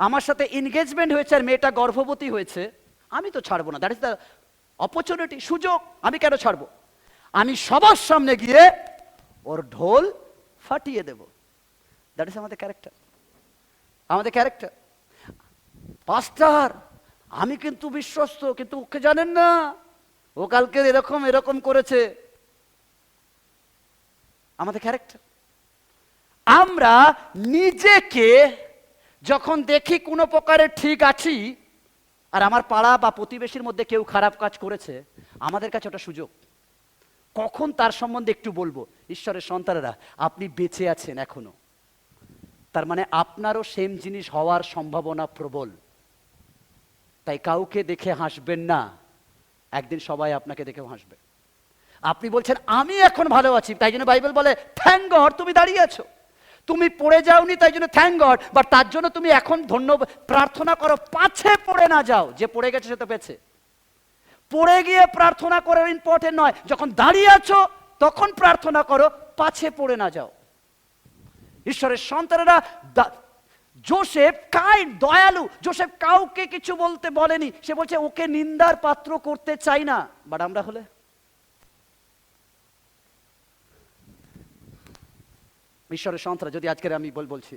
আমার সাথে এনগেজমেন্ট হয়েছে আর মেয়েটা গর্ভবতী হয়েছে, আমি তো ছাড়বো না, দ্যাট ইজ দ্য অপরচুনিটি, সুযোগ, আমি কেন ছাড়বো? আমি সবার সামনে গিয়ে ওর ঢোল ফাটিয়ে দেব। দ্যাট ইজ আমাদের ক্যারেক্টার, আমাদের ক্যারেক্টার। পাস্টার, আমি কিন্তু বিশ্বস্ত, কিন্তু ওকে জানেন না, ও কালকে এরকম এরকম করেছে। আমাদের ক্যারেক্টার। আমরা নিজেকে যখন দেখি কোনো প্রকারে ঠিক আছি আর আমার পাড়া বা প্রতিবেশীর মধ্যে কেউ খারাপ কাজ করেছে, আমাদের কাছে ওটা সুযোগ, কখন তার সম্বন্ধে একটু বলবো। ঈশ্বরের সন্তানেরা, আপনি বেঁচে আছেন এখনো, তার মানে আপনারও সেম জিনিস হওয়ার সম্ভাবনা প্রবল। তাই কাউকে দেখে হাসবেন না, একদিন সবাই আপনাকে দেখেও হাসবে। আপনি বলছেন আমি এখন ভালো আছি, তাই জন্য বাইবেল বলে থ্যাংক গড তুমি দাঁড়িয়ে আছো। তুমি পড়ে যাওনি তাই জন্য থ্যাংক গড, বাট তার জন্য তুমি এখন ধন্যবাদ প্রার্থনা করো, পাছে পড়ে না যাও। যে পড়ে গেছে সে তো পেয়েছে। পড়ে গিয়ে প্রার্থনা করার ইম্পর্টেন্ট নয়, যখন দাঁড়িয়ে আছো তখন প্রার্থনা করো, পাছে পড়ে না যাও। ঈশ্বরের সন্তানেরা, জোসেফ কাইন্ড, দয়ালু। জোসেফ কাউকে কিছু বলতে বলেনি, সে বলছে ওকে নিন্দার পাত্র করতে চাই না। বাট আমরা হলে ঈশ্বরের সন্তান, যদি আজকের আমি বলছি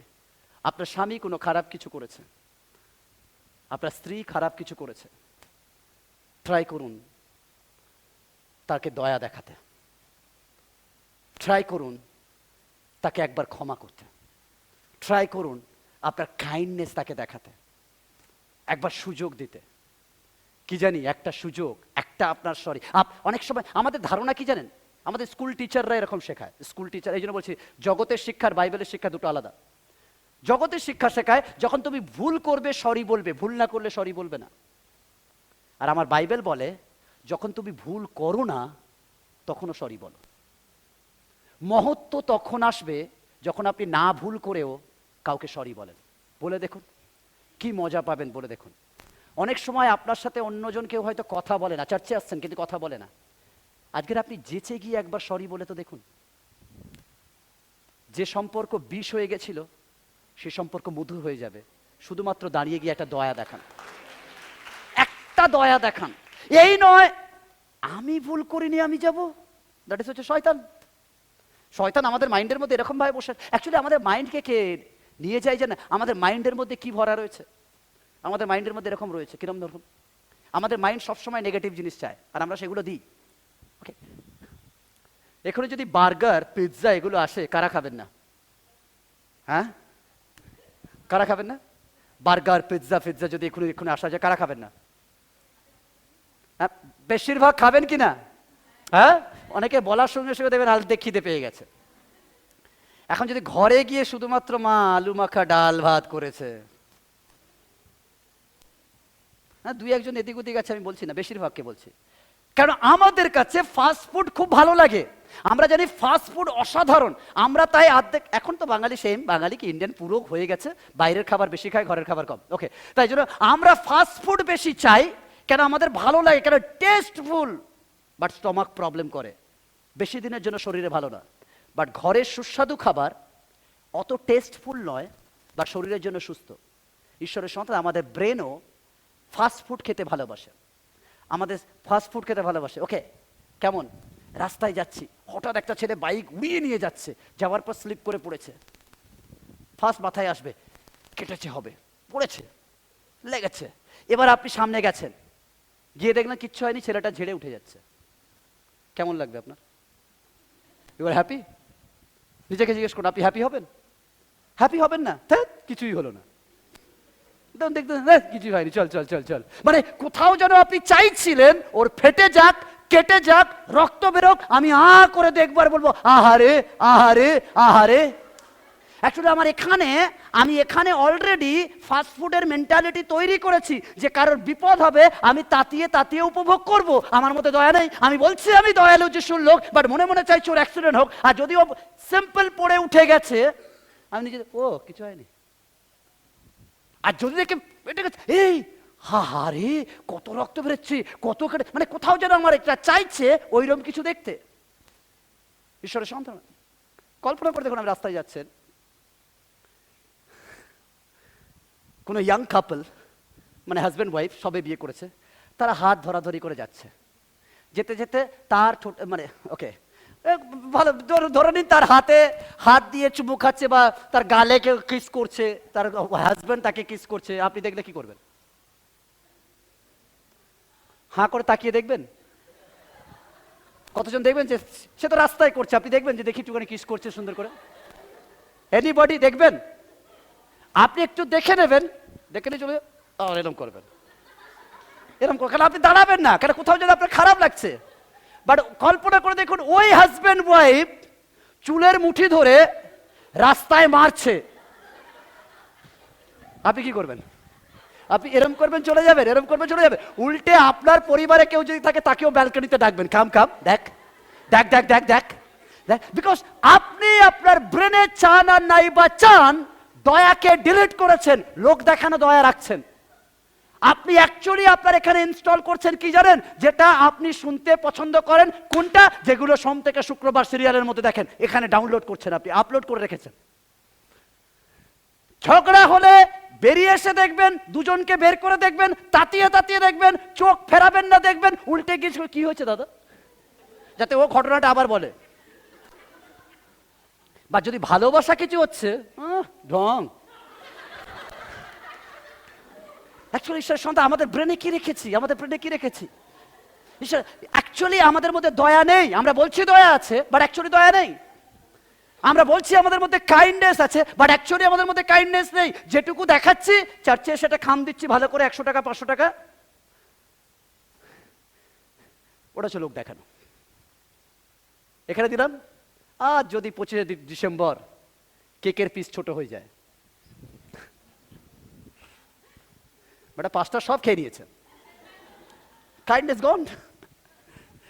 আপনার স্বামী কোনো খারাপ কিছু করেছে, আপনার স্ত্রী খারাপ কিছু করেছে, ট্রাই করুন তাকে দয়া দেখাতে, ট্রাই করুন তাকে একবার ক্ষমা করতে, ট্রাই করুন আপনার কাইন্ডনেস তাকে দেখাতে, একবার সুযোগ দিতে। কি জানি একটা সুযোগ, একটা আপনার অনেক সময় আমাদের ধারণা কি জানেন, আমাদের স্কুল টিচাররা এরকম শেখায়, স্কুল টিচার, এই জন্য বলছি জগতের শিক্ষা আর বাইবেলের শিক্ষা দুটো আলাদা। জগতের শিক্ষা শেখায় যখন তুমি ভুল করবে সরি বলবে, ভুল না করলে সরি বলবে না। আর আমার বাইবেল বলে যখন তুমি ভুল করো না তখনও সরি বলো। মহত্ব তখন আসবে যখন আপনি না ভুল করেও কাউকে সরি বলেন। বলে দেখুন কি মজা পাবেন, বলে দেখুন। অনেক সময় আপনার সাথে অন্যজন কেউ হয়তো কথা বলে না, চার্চে আসছেন কিন্তু কথা বলে না, আজকের আপনি যেচে গিয়ে একবার সরি বলে তো দেখুন, যে সম্পর্ক বিষ হয়ে গেছিল সে সম্পর্ক মধু হয়ে যাবে। শুধুমাত্র দাঁড়িয়ে গিয়ে একটা দয়া দেখান, একটা দয়া দেখান। এই নয় আমি ভুল করিনি আমি যাব, দ্যাট ইজ হচ্ছে শয়তান। শয়তান আমাদের মাইন্ডের মধ্যে এরকম ভাবে বসে। অ্যাকচুয়ালি আমাদের মাইন্ডকে কে নিয়ে যায় জানেন? আমাদের মাইন্ডের মধ্যে কি ভরা রয়েছে? আমাদের মাইন্ডের মধ্যে এরকম রয়েছে, কিরকম ধরুন, আমাদের মাইন্ড সবসময় নেগেটিভ জিনিস চায় আর আমরা সেগুলো দিই। ওকে, এখানে যদি বার্গার পিৎজা এগুলো আসে, কারা খাবেন না? হ্যাঁ, কারা খাবেন না? বার্গার পিৎজা ফিৎজা যদি এখানে আসা যায়, কারা খাবেন না? হ্যাঁ, বেশিরভাগ খাবেন কি না? হ্যাঁ, অনেকে বলার সঙ্গে সঙ্গে দেবেন আল খিদে পেয়ে গেছে। এখন যদি ঘরে গিয়ে শুধুমাত্র মা আলু মাখা ডাল ভাত করেছে, হ্যাঁ দুই একজন এদিক ওদিক আছে, আমি বলছি না, বেশিরভাগকে বলছি। কারণ আমাদের কাছে ফাস্ট ফুড খুব ভালো লাগে, আমরা জানি ফাস্ট ফুড অসাধারণ, আমরা তাই অর্ধেক, এখন তো বাঙালি সেম, বাঙালি কি ইন্ডিয়ান পুরো হয়ে গেছে, বাইরের খাবার বেশি খায়, ঘরের খাবার কম। ওকে, তাই জন্য আমরা ফাস্ট ফুড বেশি চাই, কেন আমাদের ভালো লাগে, কেন টেস্টফুল, বাট স্টমাক প্রবলেম করে, বেশি দিনের জন্য শরীরে ভালো না। বাট ঘরের সুস্বাদু খাবার অত টেস্টফুল নয়, বাট শরীরের জন্য সুস্থ। ঈশ্বরের সন্তান, আমাদের ব্রেনও ফাস্ট ফুড খেতে ভালোবাসে, আমাদের ফাস্ট ফুড খেতে ভালোবাসে। ওকে, কেমন রাস্তায় যাচ্ছি, হঠাৎ একটা ছেলে বাইক উড়িয়ে নিয়ে যাচ্ছে, যাওয়ার পর স্লিপ করে পড়েছে, ফার্স্ট মাথায় আসবে কেটেছে হবে, পড়েছে, লেগেছে। এবার আপনি সামনে গেছেন, গিয়ে দেখলেন কিচ্ছু হয়নি, ছেলেটা ঝেড়ে উঠে যাচ্ছে, কেমন লাগবে আপনার? You are happy? নিজেকে জিজ্ঞেস করুন, আপনি হ্যাপি হবেন? হ্যাপি হবেন না, কিছুই হলো না, দেখতে কিছুই হয়নি, চল চল চল চল, মানে কোথাও যেন আপনি চাইছিলেন ওর ফেটে যাক, কেটে যাক, রক্ত বেরোক, আমি করে দেখবো আর বলবো আহারে আহারে আহারে। অ্যাকচুয়ালি আমার এখানে আমি এখানে অলরেডি ফাস্ট ফুডের মেন্টালিটি তৈরি করেছি যে কারোর বিপদ হবে আমি তাতিয়ে তাতিয়ে উপভোগ করব। আমার মধ্যে দয়া নেই। আমি বলছি আমি দয়ালু যিশুর লোক, বাট মনে মনে চাইছি ওর অ্যাক্সিডেন্ট হোক। আর যদি ও সিম্পল পড়ে উঠে গেছে, আমি নিজে ও কিছু হয়নি। আর যদি দেখে এই হা হা রে কত রক্ত বেরোচ্ছে, কত মানে কোথাও যেন আমার একটা চাইছে ওইরকম কিছু দেখতে। ঈশ্বরের সন্তান, কল্পনা করে দেখুন, আমি রাস্তায় যাচ্ছেন, কোনো ইয়াং কাপল, মানে হাজব্যান্ড ওয়াইফ সবে বিয়ে করেছে, তারা হাত ধরাধরি করে যাচ্ছে। যেতে যেতে তার মানে ওকে ভালো ধরে নিন, তার হাতে হাত দিয়ে চুমু খাচ্ছে বা তার গালে কেউ কিস করছে, তার হাজব্যান্ড তাকে কিস করছে। আপনি দেখলে কি করবেন? হাঁ করে তাকিয়ে দেখবেন? কতজন দেখবেন যে সে তো রাস্তায় করছে, আপনি দেখবেন যে দেখি একটুখানি কিস করছে সুন্দর করে? এনিবডি দেখবেন? আপনি একটু দেখে নেবেন, দেখে নিয়ে চলে এরকম করবেন, এরকম করে, কারণ আপনি দাঁড়াবেন না, কারণ কোথাও যদি আপনার খারাপ লাগছে। বাট কল্পনা করে দেখুন, ওই হাজব্যান্ড ওয়াইফ চুলের মুঠি ধরে রাস্তায় মারছে, আপনি কি করবেন? আপনি এরম করবেন, চলে যাবেন, এরম করবেন, চলে যাবে। উল্টে আপনার পরিবারে কেউ যদি থাকে তাকেও ব্যালকনিতে ডাকবেন, কাম কাম দেখ দেখ দেখ দেখ দেখ দেখ, বিকজ আপনি আপনার ব্রেনে চান আর নাই বা চান দয়াকে ডিলিট করেছেন, লোক দেখানো দয়া রাখছেন। আপনি অ্যাকচুয়ালি আপনার এখানে ইনস্টল করছেন কি জানেন? যেটা আপনি শুনতে পছন্দ করেন। কোনটা? যেগুলো সোম থেকে শুক্রবার সিরিয়ালের মধ্যে দেখেন, এখানে ডাউনলোড করছেন, আপনি আপলোড করে রেখেছেন। ঝগড়া হলে বেরিয়ে এসে দেখবেন, দুজনকে বের করে দেখবেন, তাতিয়ে তাতিয়ে দেখবেন, চোখ ফেরাবেন না, দেখবেন উল্টে গিয়ে কি হয়েছে দাদা, যাতে ও ঘটনাটা আবার বলে। বা যদি ভালোবাসা কিছু হচ্ছে, ঢং। অ্যাকচুয়ালি ঈশ্বরের সন্তান, আমাদের ব্রেনে কি রেখেছি? আমাদের ব্রেনে কি রেখেছি? ঈশ্বর অ্যাকচুয়ালি আমাদের মধ্যে দয়া নেই। আমরা বলছি দয়া আছে, বাট অ্যাকচুয়ালি দয়া নেই। আমরা বলছি আমাদের মধ্যে কাইন্ডনেস আছে, বাট অ্যাকচুয়ালি আমাদের মধ্যে কাইন্ডনেস নেই। যেটুকু দেখাচ্ছি চার্চে সেটা খাম দিচ্ছি ভালো করে, 100 টাকা 500 টাকা, ওটা হচ্ছে লোক দেখানো। এখানে দিলাম, আজ যদি 25 ডিসেম্বর কেকের পিস ছোট হয়ে যায়, বেটা 5টা সব খেয়ে নিয়েছে, কাইন্ডনেস গন।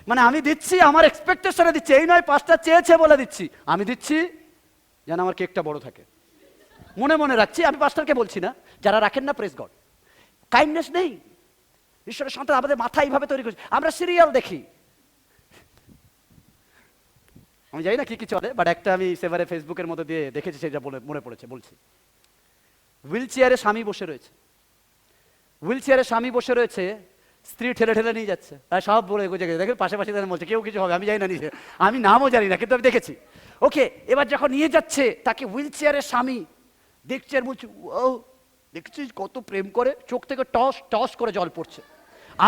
মানে আমি দিচ্ছি আমার এক্সপেকটেশনে দিচ্ছি, এই নয় 5টা চেয়েছে বলে দিচ্ছি, আমি দিচ্ছি যেন আমার কেকটা বড় থাকে, মনে মনে রাখছি। আমি পাস্টারকে বলছি না, যারা রাখেন না, প্রেজ গড। কাইন্ডনেস নেই। ঈশ্বরের সন্তান, আমাদের মাথা এইভাবে তৈরি করছে। আমরা সিরিয়াল দেখি, আমি জানি না কি কি চলে, বাট একটা আমি সেবারে ফেসবুকের মধ্যে দিয়ে দেখেছি, সেটা বলে মনে পড়েছে, বলছি। হুইল চেয়ারে স্বামী বসে রয়েছে, হুইল চেয়ারে স্বামী বসে রয়েছে, স্ত্রী ঠেলে ঠেলে নিয়ে যাচ্ছে, আর সব বলে গুজে গেছে, দেখেন পাশাপাশি বলছে কেউ কিছু হবে, আমি জানি না নিজে, আমি নামও জানি না, কিন্তু আমি দেখেছি। ওকে, এবার যখন নিয়ে যাচ্ছে তাকে, হুইল চেয়ারের স্বামী দেখছে আর বলছে, ও দেখছিস কত প্রেম করে, চোখ থেকে টস টস করে জল পড়ছে।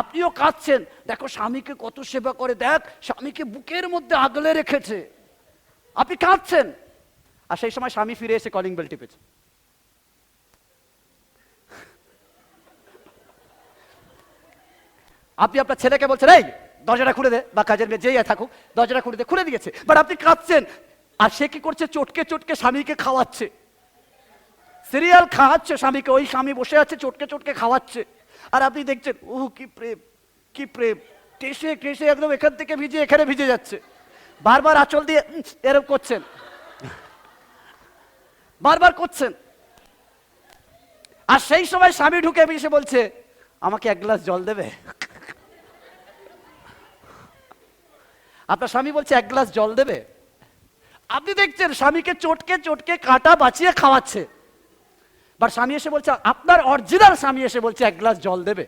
আপনিও কাঁদছেন, দেখো স্বামীকে কত সেবা করে, দেখ স্বামীকে বুকের মধ্যে আগলে রেখেছে, আপনি কাঁদছেন। আর সেই সময় স্বামী ফিরে এসে কলিং বেল টিপেছে। আপনি আপনার ছেলেকে বলছেন, এই দরজাটা খুলে দে, বা কাজের মেয়ে যেই থাকুক দরজাটা খুলে দে, খুলে দিয়েছে, বাট আপনি কাঁদছেন। আর সে কি করছে? চটকে চটকে স্বামীকে খাওয়াচ্ছে, সিরিয়াল খাওয়াচ্ছে স্বামীকে, ওই স্বামী বসে আছে চটকে চটকে খাওয়াচ্ছে, আর আপনি দেখছেন, ও কি প্রেম, কি প্রেম, টেসে টেসে একদম এখান থেকে ভিজে এখানে ভিজে যাচ্ছে, বারবার আঁচল দিয়ে এরকম করছেন, বারবার করছেন। আর সেই সময় স্বামী ঢুকে এসে বলছে, আমাকে 1 গ্লাস জল দেবে? আপনার স্বামী বলছে 1 গ্লাস জল দেবে? আপনি দেখছেন স্বামীকে চটকে চটকে কাঁটা বাঁচিয়ে খাওয়াচ্ছে, বাট স্বামী এসে বলছে, আপনার অরিজিনাল স্বামী এসে বলছে 1 গ্লাস জল দেবে?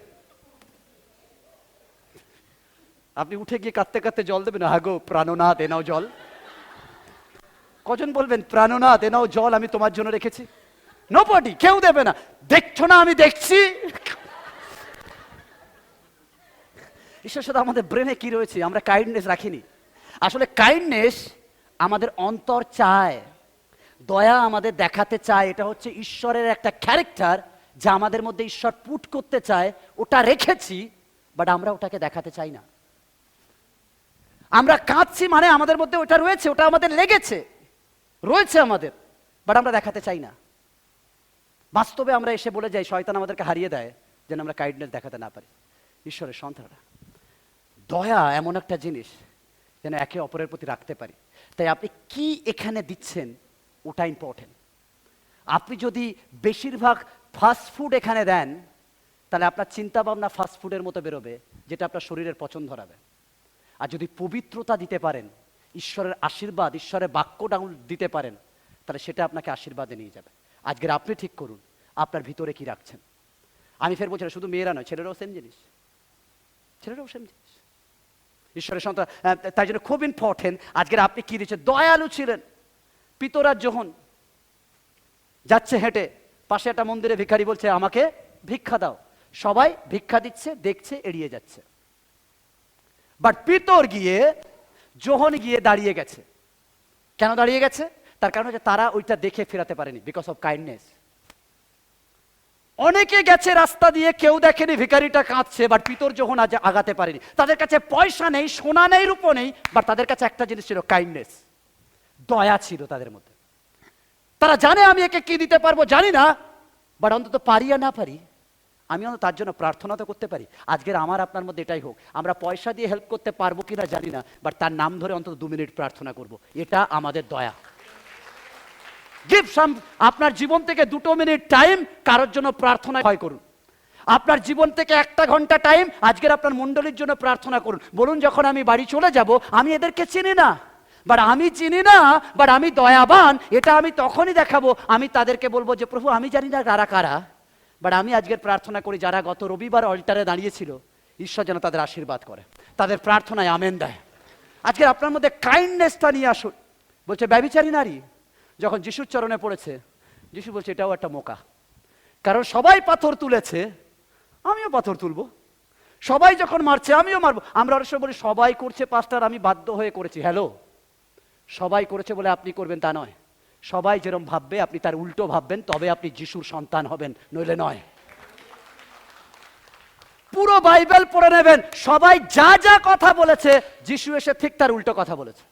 আপনি উঠে গিয়ে কাঁদতে কাঁদতে জল দেবেন? হাগো প্রাণনাথ এনাও জল। কজন বলবেন, প্রাণনাথ এনাও জল আমি তোমার জন্য রেখেছি? নোবডি, কেউ দেবে না। দেখছো না আমি দেখছি? ঈশ্বরের সাথে আমাদের ব্রেনে কি রয়েছে? আমরা কাইন্ডনেস রাখিনি। আসলে কাইন্ডনেস আমাদের অন্তর চায়, দয়া আমাদের দেখাতে চায়, এটা হচ্ছে ঈশ্বরের একটা ক্যারেক্টার যা আমাদের মধ্যে ঈশ্বর পুট করতে চায়, ওটা রেখেছি, বাট আমরা ওটাকে দেখাতে চাই না। আমরা কাঁদছি মানে আমাদের মধ্যে ওটা রয়েছে, ওটা আমাদের লেগেছে, রয়েছে আমাদের, বাট আমরা দেখাতে চাই না। বাস্তবে আমরা এসে বলে যাই, শয়তান আমাদেরকে হারিয়ে দেয় যেন আমরা কাইন্ডনেস দেখাতে না পারি। ঈশ্বরের সন্তানরা, দয়া এমন একটা জিনিস যেন একে অপরের প্রতি রাখতে পারি। তাই আপনি কি এখানে দিচ্ছেন ওটা ইম্পর্টেন্ট। আপনি যদি বেশিরভাগ ফাস্ট ফুড এখানে দেন, তাহলে আপনার চিন্তা ভাবনা ফাস্ট ফুডের মতো বেরোবে, যেটা আপনার শরীরের পচন ধরাবে। আর যদি পবিত্রতা দিতে পারেন, ঈশ্বরের আশীর্বাদ, ঈশ্বরের বাক্যটা দিতে পারেন, তাহলে সেটা আপনাকে আশীর্বাদে নিয়ে যাবে। আজকের আপনি ঠিক করুন আপনার ভিতরে কি রাখছেন। আমি ফের বলছি না, শুধু মেয়েরা নয়, ছেলেরাও সেম জিনিস, ছেলেরাও সেম জিনিস। ঈশ্বরের সন্তান, তাই জন্য খুব ইম্পর্টেন্ট আজকের আপনি কি দিচ্ছেন। দয়ালু ছিলেন পিতরাজ, যখন যাচ্ছে হেঁটে, পাশে একটা মন্দিরে ভিখারি বলছে আমাকে ভিক্ষা দাও, সবাই ভিক্ষা দিচ্ছে, দেখছে, এড়িয়ে যাচ্ছে। বাট পিতর গিয়ে, যোহন গিয়ে দাঁড়িয়ে গেছে। কেন দাঁড়িয়ে গেছে? তার কারণ হচ্ছে তারা ওইটা দেখে ফেরাতে পারেনি, বিকজ অফ কাইন্ডনেস। অনেকে গেছে রাস্তা দিয়ে, কেউ দেখেনি ভিখারিটা কাঁদছে, বাট পিতর যখন আজ আগাতে পারেনি। তাদের কাছে পয়সা নেই, সোনা নেই, রূপো নেই, বাট তাদের কাছে একটা জিনিস ছিল, কাইন্ডনেস, দয়া ছিল তাদের মধ্যে। তারা জানে আমি একে কি দিতে পারবো জানি না, বাট অন্তত পারি আর না পারি, আমি অন্তত তার জন্য প্রার্থনা তো করতে পারি। আজকের আমার আপনার মধ্যে এটাই হোক, আমরা পয়সা দিয়ে হেল্প করতে পারবো কিনা জানি না, বাট তার নাম ধরে অন্তত 2 মিনিট প্রার্থনা করব, এটা আমাদের দয়া। গিভ সাম, আপনার জীবন থেকে 2 মিনিট টাইম কারোর জন্য প্রার্থনা হয় করুন। আপনার জীবন থেকে 1 ঘন্টা টাইম আজকের আপনার মণ্ডলীর জন্য প্রার্থনা করুন। বলুন, যখন আমি বাড়ি চলে যাব, আমি এদেরকে চিনি না, বাট আমি চিনি না, বাট আমি দয়াবান, এটা আমি তখনই দেখাবো। আমি তাদেরকে বলবো যে প্রভু, আমি জানি না কারা কারা, বাট আমি আজকের প্রার্থনা করি যারা গত রবিবার অল্টারে দাঁড়িয়েছিল, ঈশ্বর যেন তাদের আশীর্বাদ করে, তাদের প্রার্থনায় আমেন দেয়। আজকে আপনার মধ্যে কাইন্ডনেসটা নিয়ে আসুন। বলছে ব্যভিচারী নারী যখন যিশুর চরণে পড়েছে, যিশু বলছে এটাও একটা মোকা, কারণ সবাই পাথর তুলেছে, আমিও পাথর তুলবো। সবাই যখন মারছে, আমিও মারবো। আমরা অবশ্য বলি সবাই করছে পাস্টার, আমি বাধ্য হয়ে করেছি। হ্যালো, সবাই করেছে বলে আপনি করবেন তা নয়। সবাই যেরকম ভাববে আপনি তার উল্টো ভাববেন, তবে আপনি যিশুর সন্তান হবেন, নইলে নয়। পুরো বাইবেল পড়ে নেবেন, সবাই যা যা কথা বলেছে, যিশু এসে ঠিক তার উল্টো কথা বলেছে।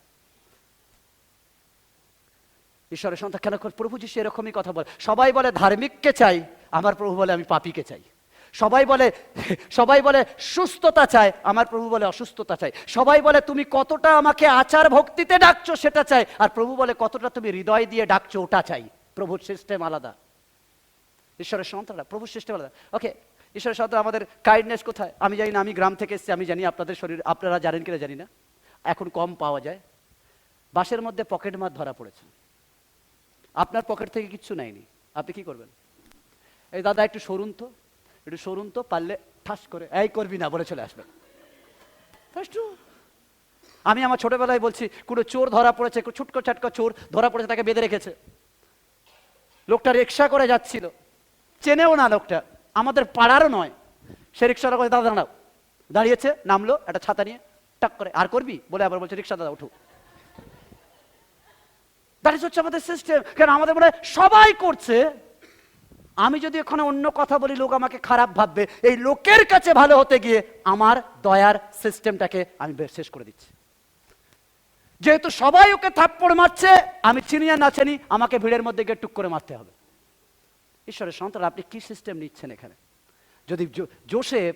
ঈশ্বরের সন্তান কেন? প্রভু যিশু এরকমই কথা বলে। সবাই বলে ধার্মিককে চাই, আমার প্রভু বলে আমি পাপীকে চাই। সবাই বলে সুস্থতা চায়, আমার প্রভু বলে অসুস্থতা চাই। সবাই বলে তুমি কতটা আমাকে আচার ভক্তিতে ডাকছো সেটা চাই, আর প্রভু বলে কতটা তুমি হৃদয় দিয়ে ডাকছো ওটা চাই। প্রভুর সিস্টেম আলাদা, ঈশ্বরের সন্তানরা প্রভুর সিস্টেম আলাদা। ওকে, ঈশ্বরের সন্তান, আমাদের কাইন্ডনেস কোথায়? আমি জানি না, আমি গ্রাম থেকে এসেছি, আমি জানি আপনাদের শরীর, আপনারা জানেন কিনা জানি না, এখন কম পাওয়া যায়। বাসের মধ্যে পকেট মার ধরা পড়েছে, আপনার পকেট থেকে কিচ্ছু নেয়নি, আপনি কি করবেন? এই দাদা একটু সরুন তো, পারলে ঠাস করে এই করবি না বলে চলে আসবেন। আমি আমার ছোটবেলায় বলছি, কোনো চোর ধরা পড়েছে, ছুটকো ছাটকো চোর ধরা পড়েছে, তাকে বেঁধে রেখেছে। লোকটা রিক্সা করে যাচ্ছিল, চেনেও না লোকটা, আমাদের পাড়ারও নয়। সে রিক্সাটা করে দাদা দাঁড়াও, দাঁড়িয়েছে, নামলো, একটা ছাতা নিয়ে টাক করে, আর করবি বলে আবার বলছে রিক্সা দাদা উঠো। দ্যাট ইজ হচ্ছে আমাদের সিস্টেম। কেন আমাদের মনে হয় সবাই করছে, আমি যদি ওখানে অন্য কথা বলি লোক আমাকে খারাপ ভাববে, এই লোকের কাছে ভালো হতে গিয়ে আমার দয়ার সিস্টেমটাকে আমি শেষ করে দিচ্ছি। যেহেতু সবাই ওকে থাপ্পড় মারছে, আমি চিনি আর না চিনি, আমাকে ভিড়ের মধ্যে গিয়ে টুক করে মারতে হবে। ঈশ্বরের সন্তান, আপনি কি সিস্টেম নিচ্ছেন এখানে? যদি যোসেফ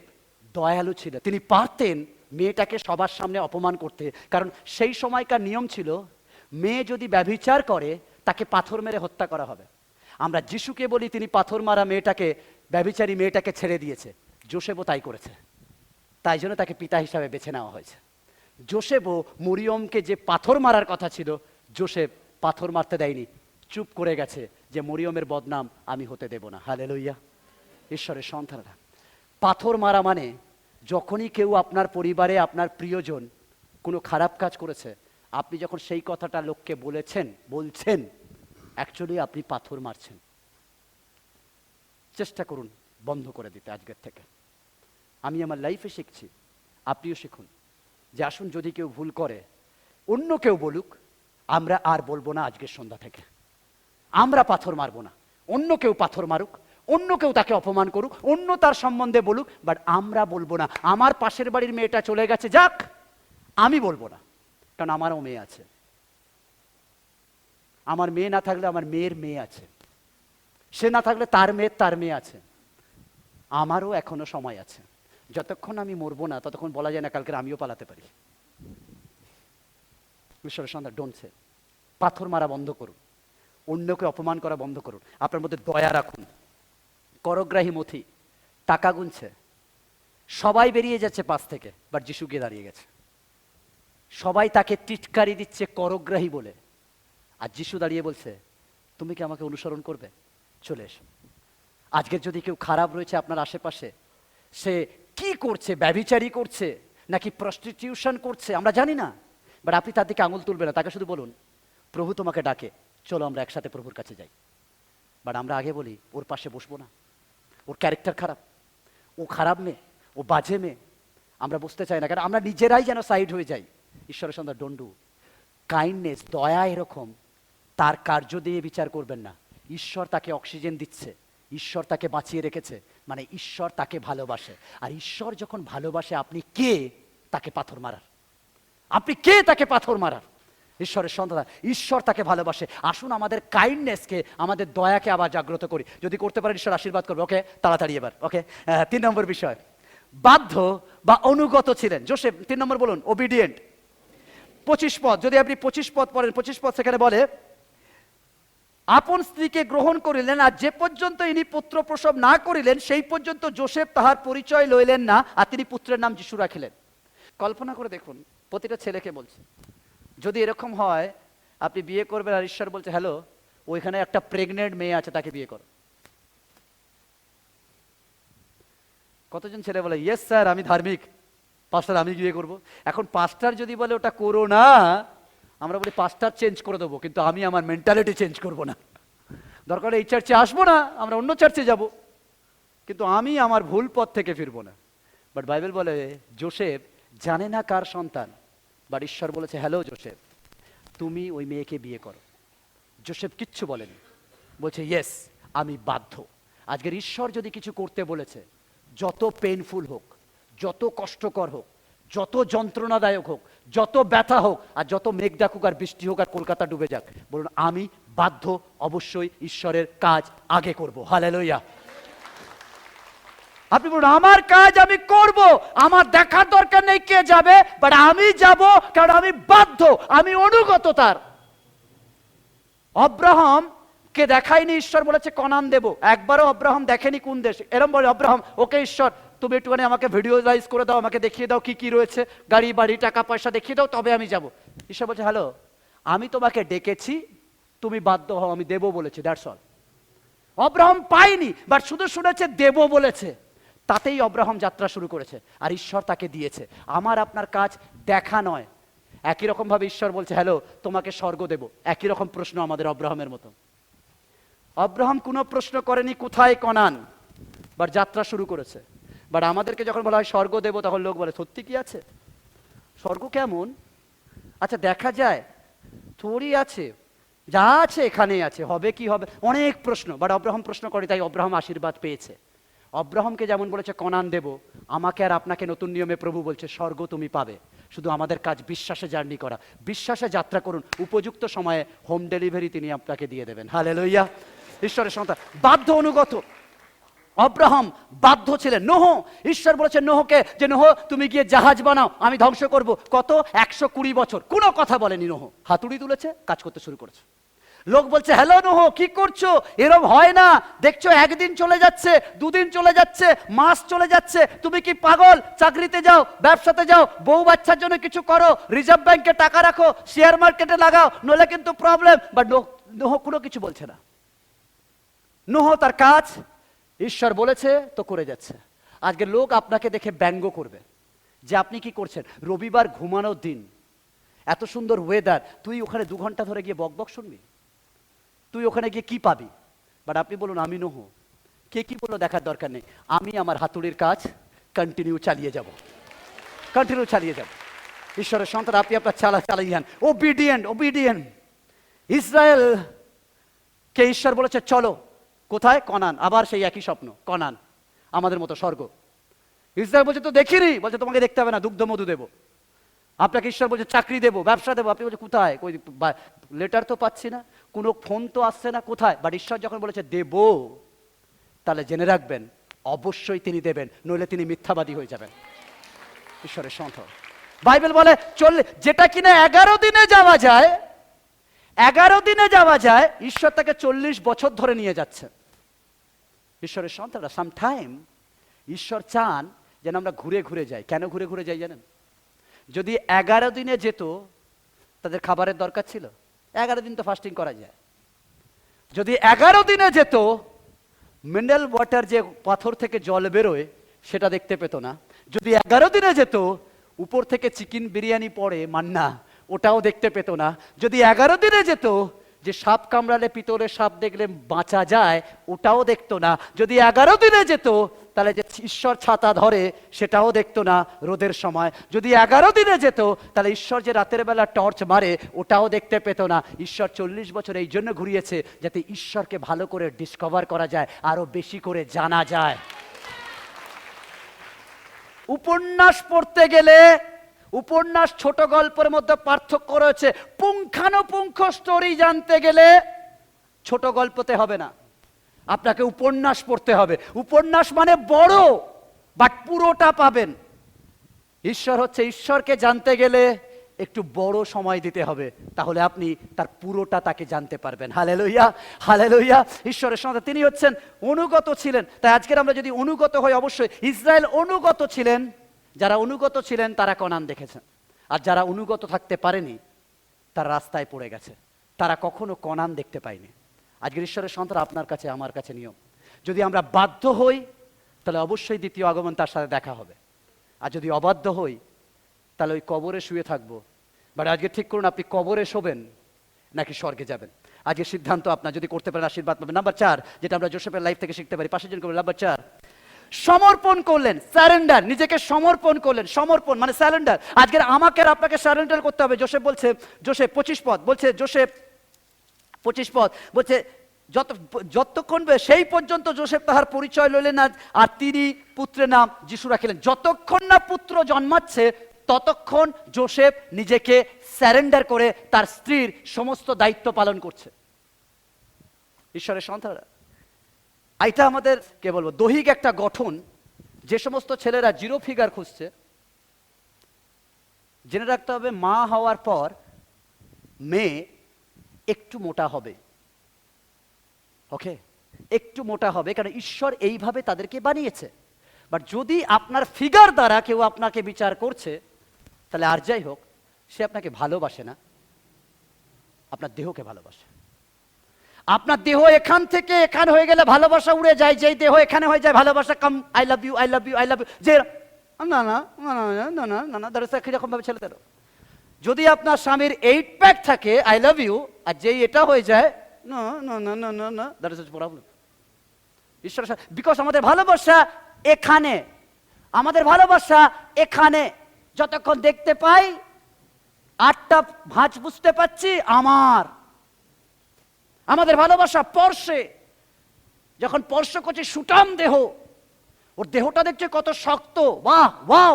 দয়ালু ছিল, তিনি পারতেন মেয়েটাকে সবার সামনে অপমান করতে, কারণ সেই সময়কার নিয়ম ছিল মেয়ে যদি ব্যভিচার করে তাকে পাথর মেরে হত্যা করা হবে। আমরা যিশুকে বলি তিনি পাথর মারা মেয়েটাকে, ব্যভিচারী মেয়েটাকে ছেড়ে দিয়েছে। যোসেফও তাই করেছে, তাই জন্য তাকে পিতা হিসাবে বেছে নেওয়া হয়েছে। যোসেফও মরিয়মকে যে পাথর মারার কথা ছিল, যোসেফ পাথর মারতে দেয়নি, চুপ করে গেছে যে মরিয়মের বদনাম আমি হতে দেব না। হালেলুইয়া। ঈশ্বরের সন্তানরা, পাথর মারা মানে যখনই কেউ আপনার পরিবারে, আপনার প্রিয়জন কোনো খারাপ কাজ করেছে, আপনি যখন সেই কথাটা লোককে বলছেন, অ্যাকচুয়ালি আপনি পাথর মারছেন। চেষ্টা করুন বন্ধ করে দিতে আজকের থেকে। আমি আমার লাইফে শিখছি, আপনিও শিখুন যে আসুন, যদি কেউ ভুল করে, অন্য কেউ বলুক, আমরা আর বলবো না আজকের সন্ধ্যা থেকে। আমরা পাথর মারবো না, অন্য কেউ পাথর মারুক, অন্য কেউ তাকে অপমান করুক, অন্য তার সম্বন্ধে বলুক, বাট আমরা বলবো না। আমার পাশের বাড়ির মেয়েটা চলে গেছে, যাক, আমি বলবো না, কারণ আমারও মেয়ে আছে। আমার মেয়ে না থাকলে আমার মেয়ের মেয়ে আছে। সে না থাকলে তার মেয়ে আছে, আমারও এখনো সময় আছে। যতক্ষণ আমি মরবো না ততক্ষণ বলা যায় না কালকে আমিও পালাতে পারি। ঈশ্বরের সন্তান, ডোন্ট সে। পাথর মারা বন্ধ করুন, অন্যকে অপমান করা বন্ধ করুন, আপনার মধ্যে দয়া রাখুন। করগ্রাহী মথি টাকা গুনছে, সবাই বেরিয়ে যাচ্ছে পাশ থেকে, বাট যিশু গিয়ে দাঁড়িয়ে গেছে। সবাই তাকে টিটকারি দিচ্ছে করগ্রাহী বলে, আর যিশু দাঁড়িয়ে বলছে তুমি কি আমাকে অনুসরণ করবে? চলে এসো। আজকে যদি কেউ খারাপ রয়েছে আপনার আশেপাশে, সে কি করছে, ব্যভিচারী করছে নাকি প্রস্টিটিউশন করছে আমরা জানি না, বাট আপনি তার দিকে আঙুল তুলবেন না, তাকে শুধু বলুন প্রভু তোমাকে ডাকে, চলো আমরা একসাথে প্রভুর কাছে যাই। বাট আমরা আগে বলি ওর পাশে বসবো না, ওর ক্যারেক্টার খারাপ, ও খারাপ মেয়ে, ও বাজে মেয়ে, আমরা বসতে চাই না, কারণ আমরা নিজেরাই যেন সাইড হয়ে যাই। ঈশ্বরের সন্তান, ডোন্ট ডু। কাইন্ডনেস, দয়া এরকম, তার কার্য দিয়ে বিচার করবেন না। ঈশ্বর তাকে অক্সিজেন দিচ্ছে, ঈশ্বর তাকে বাঁচিয়ে রেখেছে, মানে ঈশ্বর তাকে ভালোবাসে। আর ঈশ্বর যখন ভালোবাসে, আপনি কে তাকে পাথর মারার? আপনি কে তাকে পাথর মারার? ঈশ্বরের সন্তান, ঈশ্বর তাকে ভালোবাসে। আসুন আমাদের কাইন্ডনেসকে, আমাদের দয়াকে আবার জাগ্রত করি। যদি করতে পারেন ঈশ্বর আশীর্বাদ করবে। ওকে, তাড়াতাড়ি এবার। ওকে, 3 নম্বর বিষয়, বাধ্য বা অনুগত ছিলেন যোসেফ। 3 নম্বর বলুন, ওবিডিয়েন্ট। 25 পদ, যদি আপনি 25 পদ পড়েন, 25 পদ সেখানে বলে আপন স্ত্রীকে গ্রহণ করিলেন, আর যে পর্যন্ত ইনি পুত্র প্রসব না করিলেন সেই পর্যন্ত যোসেফ তাহার পরিচয় লইলেন না, আর তিনি পুত্রের নাম যিশু রাখিলেন। কল্পনা করে দেখুন, প্রতিটা ছেলেকে বলছে, যদি এরকম হয় আপনি বিয়ে করবেন আর ঈশ্বর বলছে হ্যালো ওইখানে একটা প্রেগনেন্ট মেয়ে আছে, তাকে বিয়ে করো। কতজন ছেলে বলে ইয়েস স্যার আমি ধার্মিক, পাস্টার আমি বিয়ে করব। এখন পাস্টার যদি বলে ওটা করো না, আমরা বলি পাস্টার চেঞ্জ করে দেবো, কিন্তু আমি আমার মেন্টালিটি চেঞ্জ করব না। দরকার এই চার্চে আসবো না, আমরা অন্য চার্চে যাব, কিন্তু আমি আমার ভুল পথ থেকে ফিরবো না। বাট বাইবেল বলে যোসেফ জানে না কার সন্তান, বাট ঈশ্বর বলেছে হ্যালো যোসেফ তুমি ওই মেয়েকে বিয়ে করো। যোসেফ কিচ্ছু বলেনি, বলছে ইয়েস আমি বাধ্য। আজকের ঈশ্বর যদি কিছু করতে বলেছে, যত পেইনফুল হোক, যত কষ্টকর হোক, যত যন্ত্রণাদায়ক হোক, যত ব্যথা হোক, আর যত মেঘ ডাকুক আর বৃষ্টি হোক আর কলকাতা ডুবে যাক, বলুন আমি বাধ্য, অবশ্যই ঈশ্বরের কাজ আগে করব। হালেলুয়া। আপনি বলুন আমার কাজ আমি করব, আমার দেখার দরকার নেই কে যাবে, বাট আমি যাব, কারণ আমি বাধ্য, আমি অনুগত তার। অব্রাহাম কে দেখায়নি ঈশ্বর বলেছে কনান দেব, একবারও অব্রাহাম দেখেনি কোন দেশ। এরম বলে অব্রাহাম ওকে ঈশ্বর তুমি একটুখানি আমাকে ভিডিওলাইজ করে দাও, আমাকে দেখিয়ে দাও কি কি রয়েছে, গাড়ি বাড়ি টাকা পয়সা দেখিয়ে দাও, তবে আমি যাব। ঈশ্বর বলছে হ্যালো আমি তোমাকে ডেকেছি, তুমি বাধ্য হও, আমি দেব বলেছি, দ্যাটস অল। অব্রাহাম পায়নি, বাট শুধু শুনেছে দেব বলেছে, তাতেই অব্রাহাম যাত্রা শুরু করেছে, আর ঈশ্বর তাকে দিয়েছে। আমার আপনার কাজ দেখা নয়। একই রকম ভাবে ঈশ্বর বলছে হ্যালো তোমাকে স্বর্গ দেব, একই রকম প্রশ্ন আমাদের অব্রাহামের মতো। অব্রাহাম কোনো প্রশ্ন করেনি কোথায় কনান, বাট যাত্রা শুরু করেছে। বাট আমাদেরকে যখন বলা হয় স্বর্গ দেব, তখন লোক বলে সত্যি কি আছে? স্বর্গ কেমন? আচ্ছা দেখা যায়, থোড়ি আছে, যা আছে এখানেই আছে, হবে কি হবে, অনেক প্রশ্ন। বাট অব্রাহাম প্রশ্ন করে, তাই অব্রাহাম আশীর্বাদ পেয়েছে। অব্রাহামকে যেমন বলেছে কনান দেব, আমাকে আর আপনাকে নতুন নিয়মে প্রভু বলছে স্বর্গ তুমি পাবে। শুধু আমাদের কাজ বিশ্বাসে জার্নি করা, বিশ্বাসে যাত্রা করুন, উপযুক্ত সময়ে হোম ডেলিভারি তিনি আপনাকে দিয়ে দেবেন। হালেলুয়া। ঈশ্বরের সন্তান, বাধ্য অনুগত। অব্রাহাম বাধ্য ছিলেন। নোহ, ঈশ্বর বলেছে নোহকে যে নোহ তুমি গিয়ে জাহাজ বানাও, আমি ধ্বংস করব। কত 120 বছর কোনো কথা বলেনি নোহ, হাতুড়ি তুলেছে, কাজ করতে শুরু করেছে। লোক বলছে হ্যালো নোহ কি করছো, এরম হয় না, দেখছো একদিন চলে যাচ্ছে, দুদিন চলে যাচ্ছে, মাস চলে যাচ্ছে, তুমি কি পাগল? চাকরিতে যাও, ব্যবসাতে যাও, বউ বাচ্চার জন্য কিছু করো, রিজার্ভ ব্যাংকে টাকা রাখো, শেয়ার মার্কেটে লাগাও, নইলে কিন্তু প্রবলেম। বাট নোহ কোনো কিছু বলছে না। নোহ তার কাজ ঈশ্বর বলেছে তো করে যাচ্ছে। আজকে লোক আপনাকে দেখে ব্যঙ্গ করবে যে আপনি কি করছেন, রবিবার ঘুমানোর দিন, এত সুন্দর ওয়েদার, তুই ওখানে 2 ঘন্টা ধরে গিয়ে বকবক শুনবি, তুই ওখানে গিয়ে কি পাবি? বাট আপনি বলুন আমি নোহ, কে কি বললো দেখার দরকার নেই, আমি আমার হাতুড়ির কাজ কন্টিনিউ চালিয়ে যাব, কন্টিনিউ চালিয়ে যাব। ঈশ্বরের সন্তান, আপনি আপনার চালিয়ে যান। Obedient, obedient. ইসরায়েল কে ঈশ্বর বলেছে চলো কোথায়? কনান। আবার সেই একই স্বপ্ন, কনান, আমাদের মতো স্বর্গ। ইসরায়েল বলছে তো দেখিনি, বলছে তোমাকে দেখতে হবে না, দুগ্ধ মধু দেবো। আপনাকে ঈশ্বর বলছে চাকরি দেবো, ব্যবসা দেবো, আপনি বলছে কোথায়? লেটার তো পাচ্ছি না, কোনো ফোন তো আসছে না, কোথায়? বাট ঈশ্বর যখন বলেছে দেব, তাহলে জেনে রাখবেন অবশ্যই তিনি দেবেন, নইলে তিনি মিথ্যাবাদী হয়ে যাবেন। ঈশ্বরের সন্তান, বাইবেল বলে যেটা কিনা 11 দিনে যাওয়া যায়, 11 দিনে যাওয়া যায়, ঈশ্বর তাকে 40 বছর ধরে নিয়ে যাচ্ছে। ঈশ্বরের সন্তানরা, সামটাইম ঈশ্বর চান যেন আমরা ঘুরে ঘুরে যাই। কেন ঘুরে ঘুরে যাই জানেন? যদি 11 দিনে যেত, তাদের খাবারের দরকার ছিল? 11 দিন তো ফাস্টিং করা যায়। যদি 11 দিনে যেত, মিনারেল ওয়াটার যে পাথর থেকে জল বেরোয় সেটা দেখতে পেত না। যদি 11 দিনে যেত, উপর থেকে চিকেন বিরিয়ানি পড়ে মান্না, ওটাও দেখতে পেত না। যদি 11 দিনে যেত, যে সাপ কামড়ালে পিতলের সাপ দেখলে বাঁচা যায়, ওটাও দেখতো না। যদি 11 দিনে যেত, তাহলে যে ঈশ্বর ছাতা ধরে সেটাও দেখতো না রোদের সময়। যদি 11 দিনে যেত, তাহলে ঈশ্বর যে রাতের বেলা টর্চ মারে ওটাও দেখতে পেত না। ঈশ্বর 40 বছর এই জন্য ঘুরিয়েছে, যাতে ঈশ্বরকে ভালো করে ডিসকভার করা যায়, আরো বেশি করে জানা যায়। উপন্যাস পড়তে গেলে, উপন্যাস ছোট গল্পের মধ্যে পার্থক্য রয়েছে। পুঙ্খানুপুঙ্খ স্টোরি জানতে গেলে ছোট গল্পতে হবে না, আপনাকে উপন্যাস পড়তে হবে। উপন্যাস মানে বড়, বাট পুরোটা পাবেন। ঈশ্বর হচ্ছে, ঈশ্বরকে জানতে গেলে একটু বড় সময় দিতে হবে, তাহলে আপনি তার পুরোটা তাকে জানতে পারবেন। Hallelujah, hallelujah. ঈশ্বরের সঙ্গে তিনি হচ্ছেন অনুগত ছিলেন। তাই আজকের আমরা যদি অনুগত হই, অবশ্যই ইসরায়েল অনুগত ছিলেন। যারা অনুগত ছিলেন তারা কানান দেখেছেন, আর যারা অনুগত থাকতে পারেনি তারা রাস্তায় পড়ে গেছে, তারা কখনো কানান দেখতে পায়নি। আজকের ঈশ্বরের সন্তান, আপনার কাছে আমার কাছে নিয়ম, যদি আমরা বাধ্য হই তাহলে অবশ্যই দ্বিতীয় আগমন তার সাথে দেখা হবে। আর যদি অবাধ্য হই তাহলে ওই কবরে শুয়ে থাকবো। বাট আজকে ঠিক করুন, আপনি কবরে শোবেন নাকি স্বর্গে যাবেন। আজকের সিদ্ধান্ত আপনার, যদি করতে পারেন আশীর্বাদ পাবেন। নাম্বার 4, যেটা আমরা জোসেফের লাইফ থেকে শিখতে পারি, পাশের জন করবেন। নাম্বার 4, সমর্পণ করলেন, স্যারেন্ডার, নিজেকে সমর্পণ করলেন। সমর্পণ মানে স্যারেন্ডার। আজকের আমাকে আর আপনাকে স্যারেন্ডার করতে হবে। জোসেফ বলছে, জোসেফ 25 পদ বলছে, জোসেফ 25 পদ বলছে, যতক্ষণ সেই পর্যন্ত জোসেফ তাহার পরিচয় লইলেন না, আর তিনি পুত্রের নাম যিশু রাখিলেন। যতক্ষণ না পুত্র জন্মাচ্ছে ততক্ষণ জোসেফ নিজেকে স্যারেন্ডার করে তার স্ত্রীর সমস্ত দায়িত্ব পালন করছে। ঈশ্বরের সন্তানরা, এটা আমাদের কে বলবো দৈহিক একটা গঠন। যে সমস্ত ছেলেরা জিরো ফিগার খুঁজছে, জেনে রাখতে হবে মা হওয়ার পর মেয়ে একটু মোটা হবে। ওকে, একটু মোটা হবে, কারণ ঈশ্বর এইভাবে তাদেরকে বানিয়েছে। বাট যদি আপনার ফিগার দ্বারা কেউ আপনাকে বিচার করছে, তাহলে আর যাই হোক, সে আপনাকে ভালোবাসে না, আপনার দেহকে ভালোবাসে। আপনার দেহ এখান থেকে এখান হয়ে গেলে ভালোবাসা উড়ে যায়, যেই দেহ এখানে হয়ে যায় ভালোবাসা কম। I love you, I love you, I love you, যে না না না না না না না, কিরকম ভাবে ছেলেদেরও। যদি আপনার স্বামীর 8 প্যাক থাকে আই লাভ ইউ, আর যেই এটা হয়ে যায় না না না না না না, দ্যাট ইজ প্রবলেম। ঈশ্বর, বিকজ আমাদের ভালোবাসা এখানে, আমাদের ভালোবাসা এখানে। যতক্ষণ দেখতে পাই 8টা ভাঁজ বুঝতে পাচ্ছি আমার, আমাদের ভালোবাসা পরশে। যখন স্পর্শ করছে সুটাম দেহ, ওর দেহটা দেখছে কত শক্ত, বাহ ওয়াও,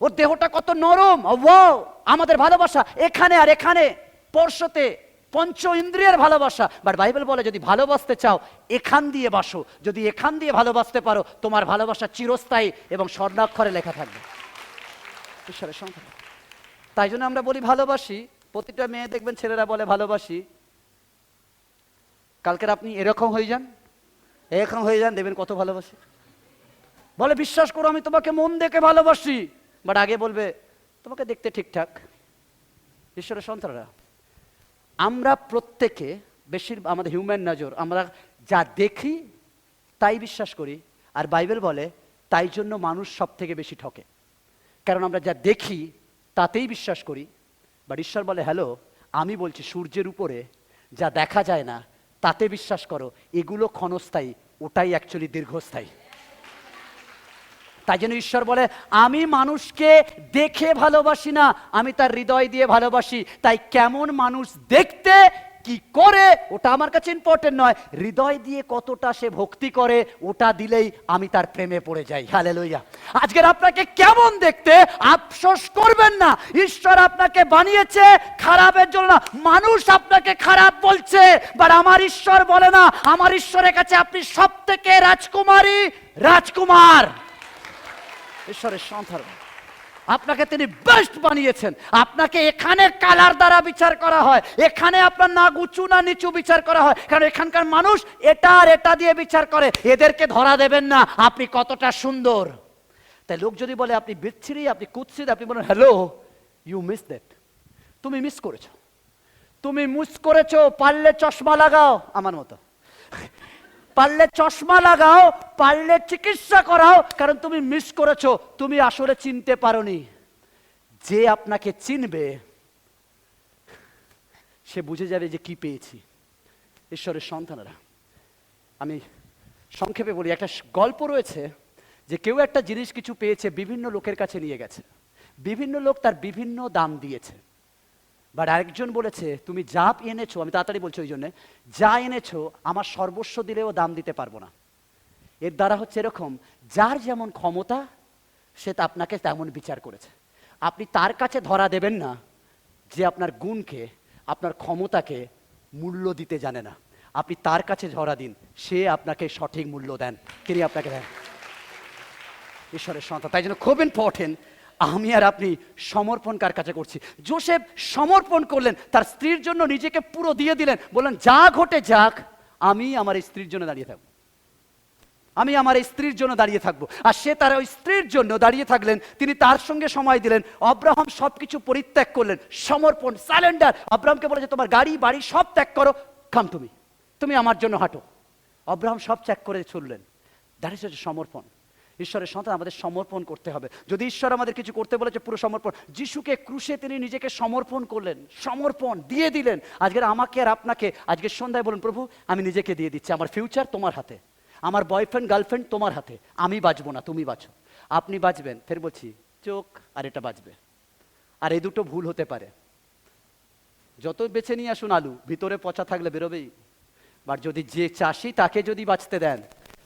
ওর দেহটা কত নরম, ওয়াও। আমাদের ভালোবাসা এখানে, আর এখানে স্পর্শতে, পঞ্চ ইন্দ্রিয়ের ভালোবাসা। বাট বাইবেল বলে যদি ভালোবাসতে চাও এখান দিয়ে বাসো, যদি এখান দিয়ে ভালোবাসতে পারো তোমার ভালোবাসা চিরস্থায়ী এবং স্বর্ণাক্ষরে লেখা থাকবে। ঈশ্বরের সংখ্যা। তাই জন্য আমরা বলি ভালোবাসি। প্রতিটা মেয়ে দেখবেন ছেলেরা বলে ভালোবাসি। কালকের আপনি এরকম হয়ে যান, এরকম হয়ে যান, দেখবেন কত ভালোবাসি। বলে বিশ্বাস করো আমি তোমাকে মন দেখে ভালোবাসি, বাট আগে বলবে তোমাকে দেখতে ঠিকঠাক। ঈশ্বরের সন্তানরা, আমরা প্রত্যেকে আমাদের হিউম্যান নজর, আমরা যা দেখি তাই বিশ্বাস করি। আর বাইবেল বলে তাই জন্য মানুষ সব থেকে বেশি ঠকে, কারণ আমরা যা দেখি তাতেই বিশ্বাস করি। বাট ঈশ্বর বলে হ্যালো, আমি বলছি সূর্যের উপরে যা দেখা যায় না তাতে বিশ্বাস করো, এগুলো ক্ষণস্থায়ী, ওটাই অ্যাকচুয়ালি দীর্ঘস্থায়ী। তাই জন্য ঈশ্বর বলে আমি মানুষকে দেখে ভালোবাসি না, আমি তার হৃদয় দিয়ে ভালোবাসি। তাই কেমন মানুষ দেখতে কি করে ওটা আমার কাছে ইম্পর্টেন্ট নয়, হৃদয় দিয়ে কতটা সে ভক্তি করে ওটা দিলেই আমি তার প্রেমে পড়ে যাই। হালেলুয়া। আজকের আপনাকে কেমন দেখতে আফসোস করবেন না, ঈশ্বর আপনাকে বানিয়েছে খারাপের জন্য না। মানুষ আপনাকে খারাপ বলছে, বাট আমার ঈশ্বর বলে না, আমার ঈশ্বরের কাছে আপনি সবথেকে রাজকুমারী, রাজকুমার। ঈশ্বরের সন্তান, আপনাকে তিনি বেস্ট বানিয়েছেন। আপনাকে এখানে কালার দ্বারা বিচার করা হয়, এখানে আপনার না উঁচু না নিচু বিচার করা হয়, কারণ এখানকার মানুষ এটা আর এটা দিয়ে বিচার করে। এদেরকে ধরা দেবেন না আপনি কতটা সুন্দর। তাই লোক যদি বলে আপনি বিচ্ছিরি, আপনি কুৎসিত, আপনি বলেন হ্যালো, ইউ মিস দ্যাট। তুমি মিস করেছো, তুমি মিস করেছো। পারলে চশমা লাগাও আমার মতো, পারলে চশমা লাগাও, পারলে চিকিৎসা করাও, কারণ তুমি মিস করেছো, তুমি আসলে চিনতে পারোনি। যে আপনাকে চিনবে সে বুঝে যাবে যে কি পেয়েছি। ঈশ্বরের সন্তানেরা, আমি সংক্ষেপে বলি, একটা গল্প রয়েছে যে কেউ একটা জিনিস কিছু পেয়েছে, বিভিন্ন লোকের কাছে নিয়ে গেছে, বিভিন্ন লোক তার বিভিন্ন দাম দিয়েছে। বাট আরেকজন বলেছে তুমি যা এনেছো, আমি তাড়াতাড়ি বলছি ওই জন্যে, যা এনেছো আমার সর্বস্ব দিলেও দাম দিতে পারবো না। এর দ্বারা হচ্ছে এরকম, যার যেমন ক্ষমতা সে আপনাকে তেমন বিচার করেছে। আপনি তার কাছে ধরা দেবেন না যে আপনার গুণকে, আপনার ক্ষমতাকে মূল্য দিতে জানে না। আপনি তার কাছে ধরা দিন, সে আপনাকে সঠিক মূল্য দেন, তিনি আপনাকে দেন। ঈশ্বরের সন্তান, তাই জন্য খুব ইম্পর্টেন্ট আমি আর আপনি সমর্পণ কার কাছে করছি। যোসেফ সমর্পণ করলেন, তার স্ত্রীর জন্য নিজেকে পুরো দিয়ে দিলেন, বললেন যা ঘটে যাক আমি আমার স্ত্রীর জন্য দাঁড়িয়ে থাকবো, আমি আমার স্ত্রীর জন্য দাঁড়িয়ে থাকবো। আর সে তার ওই স্ত্রীর জন্য দাঁড়িয়ে থাকলেন, তিনি তার সঙ্গে সময় দিলেন। আব্রাহাম সবকিছু পরিত্যাগ করলেন, সমর্পণ, সারেন্ডার। আব্রাহামকে বলে যে তোমার গাড়ি বাড়ি সব ত্যাগ করো, কাম তুমি আমার জন্য হাঁটো। আব্রাহাম সব ত্যাগ করে চললেন। দ্যাট ইজ সমর্পণ। ঈশ্বরের সন্তান, আমাদের সমর্পণ করতে হবে। যদি ঈশ্বর আমাদের কিছু করতে বলেছে, পুরো সমর্পণ। যিশুকে ক্রুশে তিনি নিজেকে সমর্পণ করলেন, সমর্পণ দিয়ে দিলেন। আজকের আমাকে আর আপনাকে আজকের সন্ধ্যায় বলুন, প্রভু আমি নিজেকে দিয়ে দিচ্ছি, আমার ফিউচার তোমার হাতে, আমার বয়ফ্রেন্ড গার্লফ্রেন্ড তোমার হাতে, আমি বাঁচবো না, তুমি বাঁচো। আপনি বাঁচবেন, ফের বলছি চোখ আর এটা বাঁচবে, আর এই দুটো ভুল হতে পারে। যত বেছে নিয়ে আসুন আলু, ভিতরে পচা থাকলে বেরোবেই। বাট যদি যে চাষি তাকে যদি বাঁচতে দেন,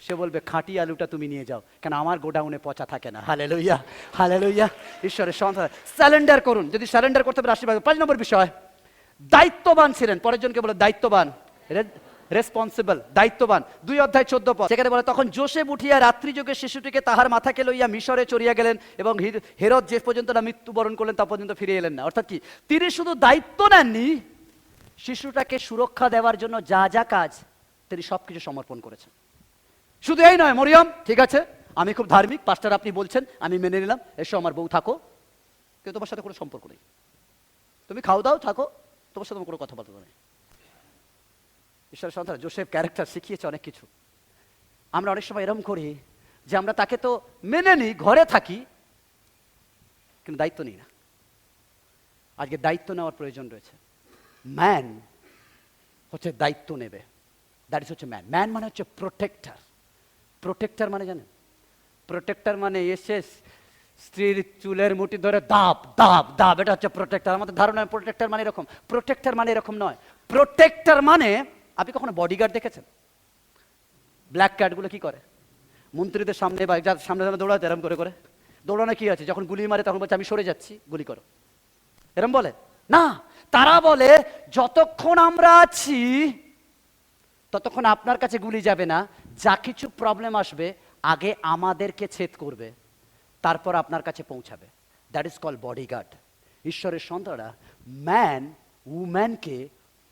সে বলবে খাঁটি আলুটা তুমি নিয়ে যাও, কেন আমার গোডাউনে পচা থাকে না। Hallelujah, hallelujah. ঈশ্বরের সন্তান, স্যালেন্ডার করুন। যদি স্যালেন্ডার করতে পারে আশীর্বাদ। 5 নম্বর বিষয়, দায়িত্ববান ছিলেন। পরের জনকে বলে দায়িত্ববান, রেসপন্সিবল, দায়িত্ববান। 2 অধ্যায় 14 পদ, সেখানে বলে তখন যোসেফ উঠিয়া রাত্রি যোগে শিশুটিকে তাহার মাথাকে লইয়া মিশরে চড়িয়া গেলেন, এবং হেরোদ যে পর্যন্ত না মৃত্যুবরণ করলেন তা পর্যন্ত ফিরে এলেন না। অর্থাৎ কি, তিনি শুধু দায়িত্ব নেননি, শিশুটাকে সুরক্ষা দেওয়ার জন্য যা যা কাজ তিনি সবকিছু সমর্পণ করেছেন। শুধু এই নয়, মরিয়ম ঠিক আছে আমি খুব ধার্মিক, পাস্টার আপনি বলছেন আমি মেনে নিলাম, এসো আমার বউ থাকো, কিন্তু তোমার সাথে কোনো সম্পর্ক নেই, তুমি খাও দাও থাকো, তোমার সাথে কোনো কথাবার্তা নেই। ঈশ্বরের সন্তান, যোসেফ ক্যারেক্টার শিখিয়েছে অনেক কিছু। আমরা অনেক সময় এরকম করি যে আমরা তাকে তো মেনে নিই, ঘরে থাকি, কিন্তু দায়িত্ব নিই না। আজকে দায়িত্ব নেওয়ার প্রয়োজন রয়েছে। ম্যান হচ্ছে দায়িত্ব নেবে, দ্যাট ইজ হচ্ছে ম্যান। ম্যান মানে হচ্ছে প্রোটেক্টার। প্রোটেক্টার মানে জানেন, প্রোটেক্টার মানে এসে স্ত্রীর চুলের মুঠি ধরে দাব দাব দাব, এটা হচ্ছে প্রোটেক্টার। আমাদের ধারণা প্রোটেক্টার মানে এরকম, প্রোটেক্টার মানে এরকম নয়। প্রোটেক্টার মানে, আপনি কখনো বডিগার্ড দেখেছেন? ব্ল্যাক ক্যাটগুলো কি করে, মন্ত্রীদের সামনে বা যার সামনে সামনে দৌড়াতে এরম করে করে দৌড়ানো কি আছে, যখন গুলি মারে তখন বলছে আমি সরে যাচ্ছি, গুলি করো, এরম বলে না। তারা বলে যতক্ষণ আমরা আছি ততক্ষণ আপনার কাছে গুলি যাবে না, যা কিছু প্রবলেম আসবে আগে আমাদেরকে ছেদ করবে, তারপর আপনার কাছে পৌঁছাবে। That is call bodyguard. ঈশ্বরের সন্তানরা, ম্যান উম্যানকে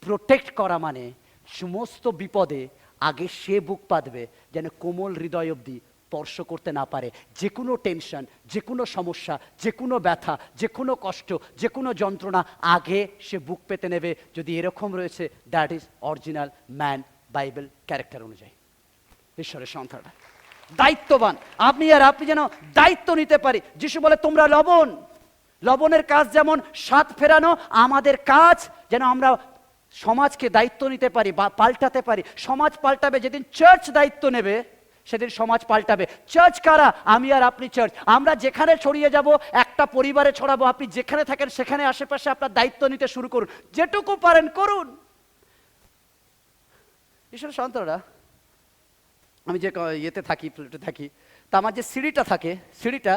প্রোটেক্ট করা মানে সমস্ত বিপদে আগে সে বুক পাতবে, যেন কোমল হৃদয় অবধি স্পর্শ করতে না পারে। যে কোনো টেনশন, যে কোনো সমস্যা, যে কোনো ব্যথা, যে কোনো কষ্ট, যে কোনো যন্ত্রণা আগে সে বুক পেতে নেবে। যদি এরকম রয়েছে, that is original man, Bible character অনুযায়ী। ঈশ্বরের সন্তানরা দায়িত্ববান, আপনি আর আপনি যেন দায়িত্ব নিতে পারি। যিশু বলে তোমরা লবণ, লবণের কাজ যেমন স্বাদ ফেরানো, আমাদের কাজ যেন আমরা সমাজকে দায়িত্ব নিতে পারি বা পাল্টাতে পারি। সমাজ পাল্টাবে যেদিন চার্চ দায়িত্ব নেবে, সেদিন সমাজ পাল্টাবে। চার্চ কারা? আমি আর আপনি চার্চ। আমরা যেখানে ছড়িয়ে যাব একটা পরিবারে ছড়াবো। আপনি যেখানে থাকেন সেখানে আশেপাশে আপনার দায়িত্ব নিতে শুরু করুন, যেটুকু পারেন করুন। ঈশ্বরের সন্তানরা, আমি যে ইয়েতে থাকি, ফ্ল্যাটে থাকি, তা আমার যে সিঁড়িটা থাকে, সিঁড়িটা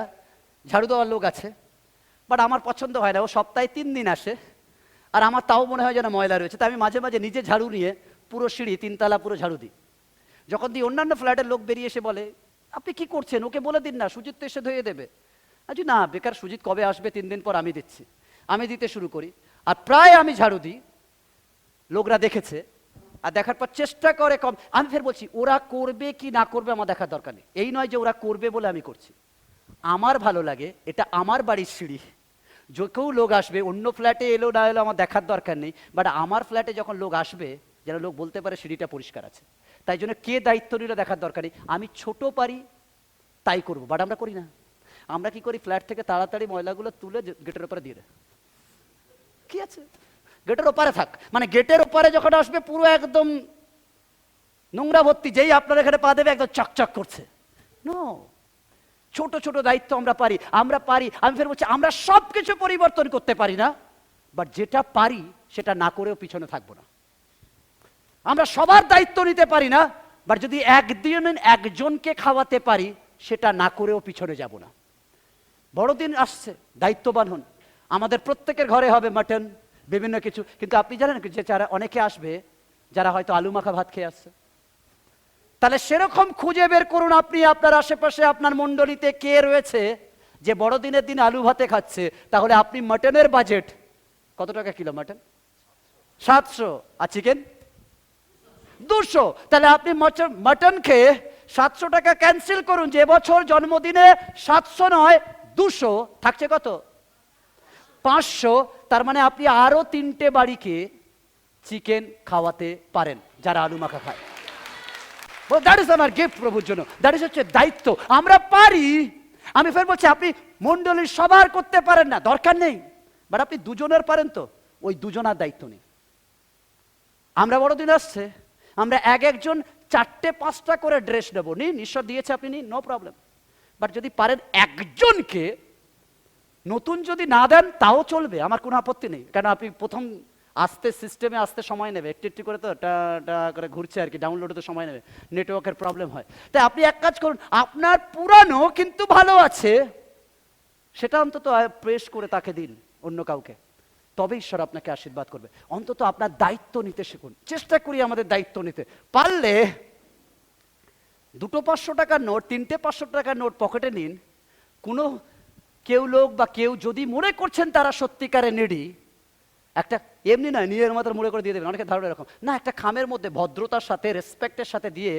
ঝাড়ু দেওয়ার লোক আছে, বাট আমার পছন্দ হয় না। ও সপ্তাহে 3 দিন আসে, আর আমার তাও মনে হয় যেন ময়লা রয়েছে। তাই আমি মাঝে মাঝে নিজে ঝাড়ু নিয়ে পুরো সিঁড়ি 3 তলা পুরো ঝাড়ু দিই। যখন দিই অন্যান্য ফ্ল্যাটের লোক বেরিয়ে এসে বলে, আপনি কি করছেন, ওকে বলে দিন না, সুজিত তো এসে ধুয়ে দেবে। আচ্ছা না, বেকার, সুজিত কবে আসবে, 3 দিন পর আমি দিচ্ছি। আমি দিতে শুরু করি, আর প্রায় আমি ঝাড়ু দিই, লোকরা দেখেছে, আর দেখার পর চেষ্টা করে কম। আমি ফের বলছি, ওরা করবে কি না করবে আমার দেখার দরকার নেই। এই নয় যে ওরা করবে বলে আমি করছি, আমার ভালো লাগে, এটা আমার বাড়ির সিঁড়ি, যে কেউ লোক আসবে, অন্য ফ্ল্যাটে এলো না এলো আমার দেখার দরকার নেই, বাট আমার ফ্ল্যাটে যখন লোক আসবে যেন লোক বলতে পারে সিঁড়িটা পরিষ্কার আছে। তাই জন্য কে দায়িত্ব নিল দেখার দরকার নেই, আমি ছোট পারি তাই করবো, বাট আমরা করি না। আমরা কি করি, ফ্ল্যাট থেকে তাড়াতাড়ি ময়লাগুলো তুলে গেটের ওপরে দিয়ে দেয়। কি আছে, গেটের ওপারে থাক, মানে গেটের ওপারে যখন আসবে পুরো একদম নোংরা ভর্তি, যেই আপনার এখানে পা দেবে একদম চকচক করছে। নো, ছোট ছোট দায়িত্ব আমরা পারি, আমরা পারি। আমি ফের বলছি, আমরা সব কিছু পরিবর্তন করতে পারি না, বাট যেটা পারি সেটা না করেও পিছনে থাকবো না। আমরা সবার দায়িত্ব নিতে পারি না, বাট যদি একদিন একজনকে খাওয়াতে পারি সেটা না করেও পিছনে যাব না। বড়দিন আসছে, দায়িত্ববান হন। আমাদের প্রত্যেকের ঘরে হবে মাটন, বিভিন্ন কিছু, কিন্তু আপনি জানেন যে যারা অনেকে আসবে যারা হয়তো আলু মাখা ভাত খেয়ে আসছে, তাহলে সেরকম খুঁজে বের করুন আপনি আপনার আশেপাশে আপনার মণ্ডলীতে কে রয়েছে যে বড়দিনের দিন আলু ভাতে খাচ্ছে। তাহলে আপনি মাটনের বাজেট কত টাকা কিলো মাটন? 700, আর চিকেন 200। তাহলে আপনি মাটন খেয়ে 700 টাকা ক্যান্সেল করুন, যে বছর জন্মদিনে 700 নয় 200 থাকছে কত? 500। তার মানে আপনি আরো 3টে বাড়িকে চিকেন খাওয়াতে পারেন যারা আলু মাখা খায়। দ্যাট ইজ আমার গিফট প্রভুর জন্য, দ্যাট ইজ হচ্ছে দায়িত্ব। আমরা পারি। আমি ফের বলছি, আপনি মণ্ডলীর সবার করতে পারেন না, দরকার নেই, বাট আপনি দুজনের পারেন তো, ওই দুজনার দায়িত্ব নেই। আমরা বড়দিন আসছে, আমরা একজন 4টে-5টা করে ড্রেস নেবো, নিন, ঈশ্বর দিয়েছে আপনি নিন, নো প্রবলেম। বাট যদি পারেন একজনকে নতুন যদি না দেন তাও চলবে, আমার কোনো আপত্তি নেই। কেন আপনি প্রথম আসতে সিস্টেমে আসতে সময় নেবে, একটু একটু করে তো টা করে ঘুরছে আর কি, ডাউনলোডে তো সময় নেবে, নেটওয়ার্কের প্রবলেম হয়। তাই আপনি এক কাজ করুন, আপনার পুরানো কিন্তু ভালো আছে সেটা অন্তত প্রেস করে তাকে দিন অন্য কাউকে, তবে ঈশ্বর আপনাকে আশীর্বাদ করবে। অন্তত আপনার দায়িত্ব নিতে শিখুন। চেষ্টা করি আমাদের দায়িত্ব নিতে। পারলে 2টো 500 টাকার নোট, 3টে 500 টাকার নোট পকেটে নিন। কোনো কেউ লোক বা কেউ যদি মনে করছেন তারা সত্যিকারে নেডি, একটা এমনি নয় নিজের মতো মনে করে দিয়ে দেবেন, অনেকে ধারণা এরকম না, একটা খামের মধ্যে ভদ্রতার সাথে রেসপেক্টের সাথে দিয়ে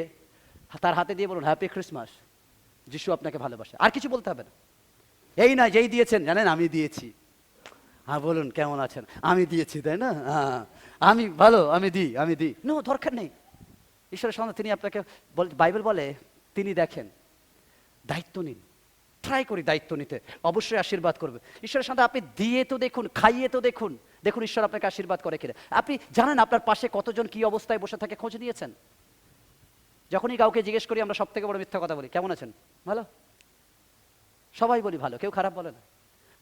তার হাতে দিয়ে বলুন, হ্যাপি ক্রিসমাস, যিশু আপনাকে ভালোবাসে। আর কিছু বলতে হবে না। এই না যেই দিয়েছেন জানেন আমি দিয়েছি, হ্যাঁ বলুন কেমন আছেন, আমি দিয়েছি, তাই না, হ্যাঁ আমি ভালো, আমি দিই। নো, দরকার নেই। ঈশ্বরের সন্তান তিনি আপনাকে, বাইবেল বলে তিনি দেখেন। দায়িত্ব নিন, ট্রাই করি দায়িত্ব নিতে, অবশ্যই আশীর্বাদ করবে ঈশ্বরের সন্তান। আপনি দিয়ে তো দেখুন, খাইয়ে তো দেখুন, দেখুন ঈশ্বর আপনাকে আশীর্বাদ করে কিনা। আপনি জানেন আপনার পাশে কতজন কি অবস্থায় বসে থাকে, খোঁজ নিয়েছেন? যখনই কাউকে জিজ্ঞেস করি আমরা সব থেকে বড় মিথ্যা কথা বলি, কেমন আছেন, ভালো। সবাই বলি ভালো, কেউ খারাপ বলে না।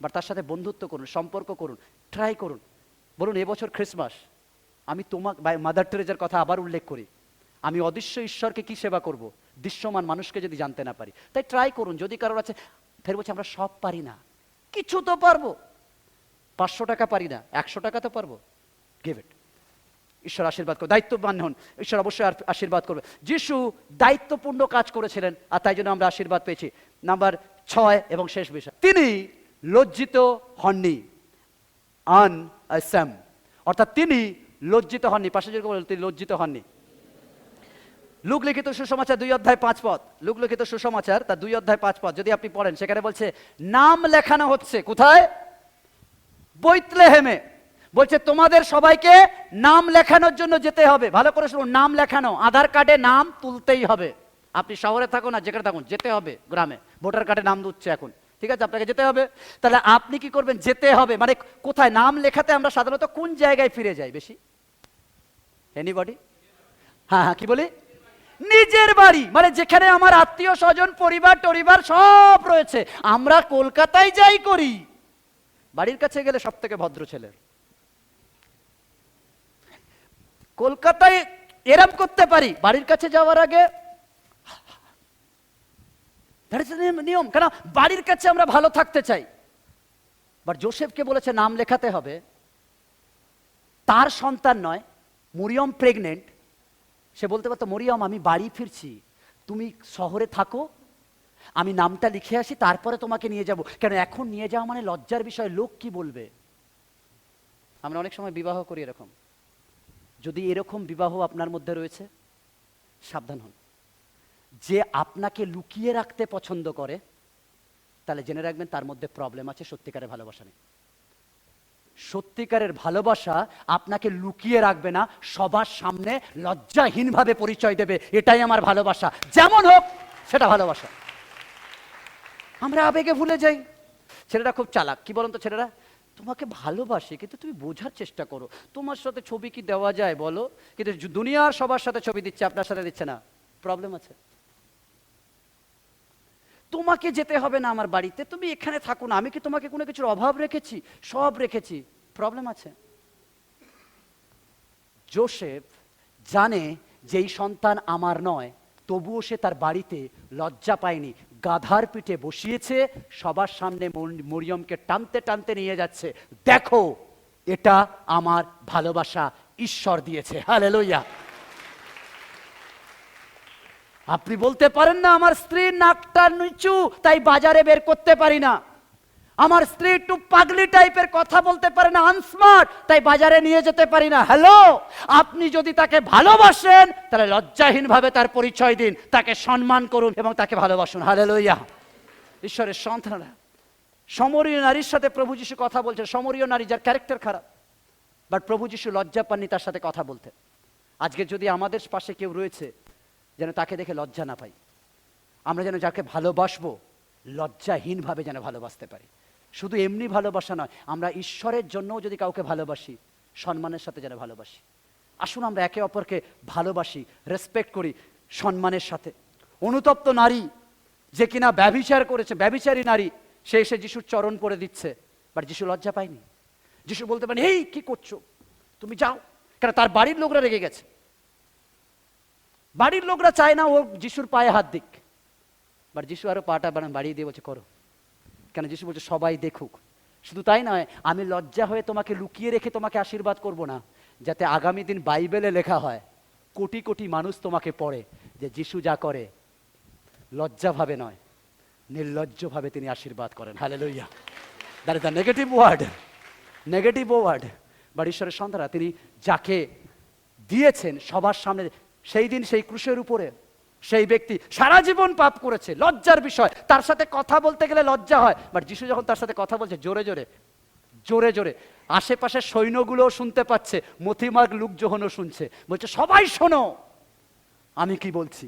বাট তার সাথে বন্ধুত্ব করুন, সম্পর্ক করুন, ট্রাই করুন। বলুন, এবছর ক্রিসমাস আমি মাদার টেরেজার কথা আবার উল্লেখ করি, আমি অদৃশ্য ঈশ্বরকে কি সেবা করব দৃশ্যমান মানুষকে যদি জানতে না পারি। তাই ট্রাই করুন। যদি কারোর আছে, ফের বলছি আমরা সব পারি না, কিছু তো পারবো। 500 টাকা পারি না, 100 টাকা তো পারবো, গিভ ইট। ঈশ্বর আশীর্বাদ করবে। দায়িত্ববান হন, ঈশ্বর অবশ্যই আশীর্বাদ করবে। যিশু দায়িত্বপূর্ণ কাজ করেছিলেন, আর তাই জন্য আমরা আশীর্বাদ পেয়েছি। নাম্বার 6 এবং শেষ বিষয়, তিনি লজ্জিত হননি, আনঅ্যাশেমড, অর্থাৎ তিনি লজ্জিত হননি। পাশে যেরকম বলেন, তিনি লজ্জিত হননি। লুক লিখিত সুসমাচার 2:5 লুক লিখিত সুসমাচার তার 2:5 যদি আপনি পড়েন, সেখানে বলছে নাম লেখানো হচ্ছে কোথায়? বেথলেহেমে। বলছে তোমাদের সবাইকে নাম লেখানোর জন্য যেতে হবে। ভালো করে শুনুন, নাম লেখানো, আধার কার্ডে নাম তুলতেই হবে। আপনি শহরে থাকুন আর যেখানে থাকুন, যেতে হবে। গ্রামে ভোটার কার্ডে নাম দিচ্ছে এখন, ঠিক আছে, আপনাকে যেতে হবে। তাহলে আপনি কি করবেন? যেতে হবে। মানে কোথায় নাম লেখাতে আমরা সাধারণত কোন জায়গায় ফিরে যাই বেশি? এনিবডি? হ্যাঁ, কি বলি? নিজের বাড়ি, মানে যেখানে আমার আত্মীয় স্বজন, পরিবার সব রয়েছে। আমরা কলকাতায় যাই করি, বাড়ির কাছে গেলে সব থেকে ভদ্র ছেলে। কলকাতায় এরম করতে পারি বাড়ির কাছে যাওয়ার আগে। নিয়ম, কেন বাড়ির কাছে আমরা ভালো থাকতে চাই। বাট যোসেফকে বলেছে নাম লেখাতে হবে, তার সন্তান নয়, মরিয়ম প্রেগনেন্ট। সে বলতে পারতো মরিয়ম আমি বাড়ি ফিরছি, তুমি শহরে থাকো, আমি নামটা লিখে আসি, তারপরে তোমাকে নিয়ে যাব। কেন এখন নিয়ে যাওয়া মানে লজ্জার বিষয়, লোক কি বলবে। আমরা অনেক সময় বিবাহ করি এরকম। যদি এরকম বিবাহ আপনার মধ্যে রয়েছে, সাবধান হন। যে আপনাকে লুকিয়ে রাখতে পছন্দ করে, তাহলে জেনে রাখবেন তার মধ্যে প্রবলেম আছে, সত্যিকারের ভালোবাসা নেই। সত্যিকারের ভালোবাসা আপনাকে লুকিয়ে রাখবে না, সবার সামনে লজ্জাহীনভাবে পরিচয় দেবে, এটাই আমার ভালোবাসা, যেমন হোক সেটা ভালোবাসা। আমরা আবেগে ভুলে যাই। ছেলেরা খুব চালাক, কি বলুন তো ছেলেরা, তোমাকে ভালোবাসি কিন্তু তুমি বোঝার চেষ্টা করো, তোমার সাথে ছবি কি দেওয়া যায় বলো, কিন্তু দুনিয়ার সবার সাথে ছবি দিচ্ছে, আপনার সাথে দিচ্ছে না, প্রবলেম আছে। তোমাকে যেতে হবে না আমার বাড়িতে, তুমি এখানে থাকো না, আমি কি তোমাকে কোনো কিছুর অভাব রেখেছি? সব রেখেছি, প্রবলেম আছে। যোসেফ জানে যে এই সন্তান আমার নয়, তবুও সে তার বাড়িতে লজ্জা পায়নি, গাধার পিঠে বসিয়েছে, সবার সামনে মরিয়মকে টানতে টানতে নিয়ে যাচ্ছে, দেখো এটা আমার ভালোবাসা, ঈশ্বর দিয়েছে, হালেলুয়া। আপনি বলতে পারেন না আমার স্ত্রীর নাকটা নিচু তাই বাজারে বের করতে পারি না, আমার স্ত্রী একটু পাগলি টাইপের, কথা বলতে পারে না, আনস্মার্ট, তাই বাজারে নিয়ে যেতে পারি না। হ্যালো, আপনি যদি তাকে ভালোবাসেন তাহলে লজ্জাহীন ভাবে তার পরিচয় দিন, তাকে সম্মান করুন এবং তাকে ভালোবাসুন, হালেলুয়া। ঈশ্বরের সন্তানরা, সমরীয় নারীর সাথে প্রভু যিশু কথা বলছে, সমরীয় নারী যার ক্যারেক্টার খারাপ, বাট প্রভু যিশু লজ্জা পাননি তার সাথে কথা বলতে। আজকে যদি আমাদের পাশে কেউ রয়েছে, যেন তাকে দেখে লজ্জা না পাই, আমরা যেন যাকে ভালোবাসবো লজ্জাহীনভাবে যেন ভালোবাসতে পারি। শুধু এমনি ভালোবাসা নয়, আমরা ঈশ্বরের জন্যও যদি কাউকে ভালোবাসি, সম্মানের সাথে যেন ভালোবাসি। আসুন আমরা একে অপরকে ভালোবাসি, রেসপেক্ট করি সম্মানের সাথে। অনুতপ্ত নারী যে কিনা ব্যভিচার করেছে, ব্যভিচারী নারী, সে এসে যিশুর চরণ পড়ে দিচ্ছে, বাট যিশু লজ্জা পায়নি। যিশু বলতে পারেন এই কি করছো, তুমি যাও, কেন তার বাড়ির লোকরা রেগে গেছে, বাড়ির লোকরা চায় না ও যিশুর পায়ে হাত দিক, বাট যিশু আরো পাটা বাড়িয়ে দিয়ে বলছে করো, কেন যিশু বলছে সবাই দেখুক। শুধু তাই নয়, আমি লজ্জা হয়ে তোমাকে লুকিয়ে রেখে তোমাকে আশীর্বাদ করব না, যাতে আগামী দিন বাইবেলে লেখা হয়, কোটি কোটি মানুষ তোমাকে পড়ে যে যিশু যা করে লজ্জা ভাবে নয়, নির্লজ্জ ভাবে তিনি আশীর্বাদ করেন, hallelujah. That is the negative word, negative word. But ঈশ্বরের সন্তানরা, তিনি যাকে দিয়েছেন সবার সামনে, সেই দিন সেই ক্রুশের উপরে সেই ব্যক্তি সারা জীবন পাপ করেছে, লজ্জার বিষয়, তার সাথে কথা বলতে গেলে লজ্জা হয়, বাট যিশু যখন তার সাথে কথা বলছে জোরে জোরে জোরে জোরে, আশেপাশের সৈন্যগুলোও শুনতে পাচ্ছে, মথিমার্গ লোকজনও শুনছে, বলছে সবাই শোনো আমি কি বলছি,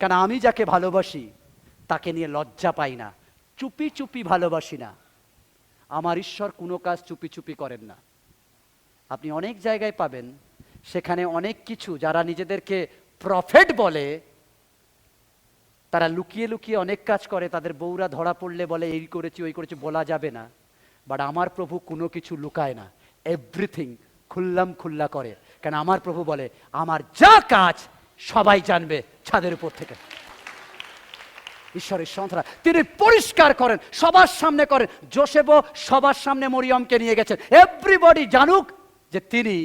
কেন আমি যাকে ভালোবাসি তাকে নিয়ে লজ্জা পাই না, চুপি চুপি ভালোবাসি না। আমার ঈশ্বর কোনো কাজ চুপি চুপি করেন না। আপনি অনেক জায়গায় পাবেন, সেখানে অনেক কিছু যারা নিজেদেরকে প্রফেট বলে, তারা লুকিয়ে লুকিয়ে অনেক কাজ করে, তাদের বউরা ধরা পড়লে বলে এই করেছি ওই করেছি, বলা যাবে না। বাট আমার প্রভু কোনো কিছু লুকায় না, এভরিথিং খুল্লাম খুল্লা করে, কেন আমার প্রভু বলে আমার যা কাজ সবাই জানবে, ছাদের উপর থেকে। ঈশ্বরের সন্তানরা, তিনি পরিষ্কার করেন, সবার সামনে করেন। যোসেফও সবার সামনে মরিয়মকে নিয়ে গেছেন, এভরিবডি জানুক যে তিনি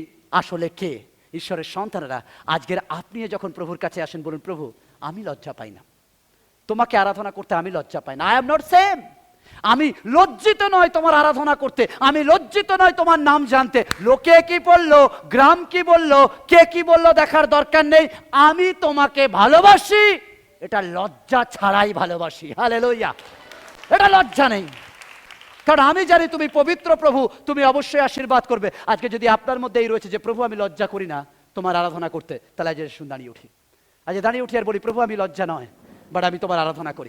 আসলে কে। ঈশ্বরের সন্তানেরা, আজকের আপনি যখন প্রভুর কাছে আসেন, বলুন প্রভু আমি লজ্জা পাই না, তোমাকে আরাধনা করতে আমি লজ্জা পাই না, আই এম নট সেম, আমি লজ্জিত নয় তোমার আরাধনা করতে, আমি লজ্জিত নয় তোমার নাম জানতে, লোকে কি বললো, গ্রাম কি বললো, কে কি বললো দেখার দরকার নেই, আমি তোমাকে ভালোবাসি, এটা লজ্জা ছাড়াই ভালোবাসি, হালেলুয়া। এটা লজ্জা নেই, কারণ আমি জানি তুমি পবিত্র প্রভু, তুমি অবশ্যই আশীর্বাদ করবে। আজকে যদি আপনার মধ্যে এই রয়েছে যে প্রভু আমি লজ্জা করি না তোমার আরাধনা করতে, তাহলে আজ দাঁড়িয়ে উঠি, আজ দাঁড়িয়ে উঠি আর বলি প্রভু আমি লজ্জা নয়, বাট আমি তোমার আরাধনা করি।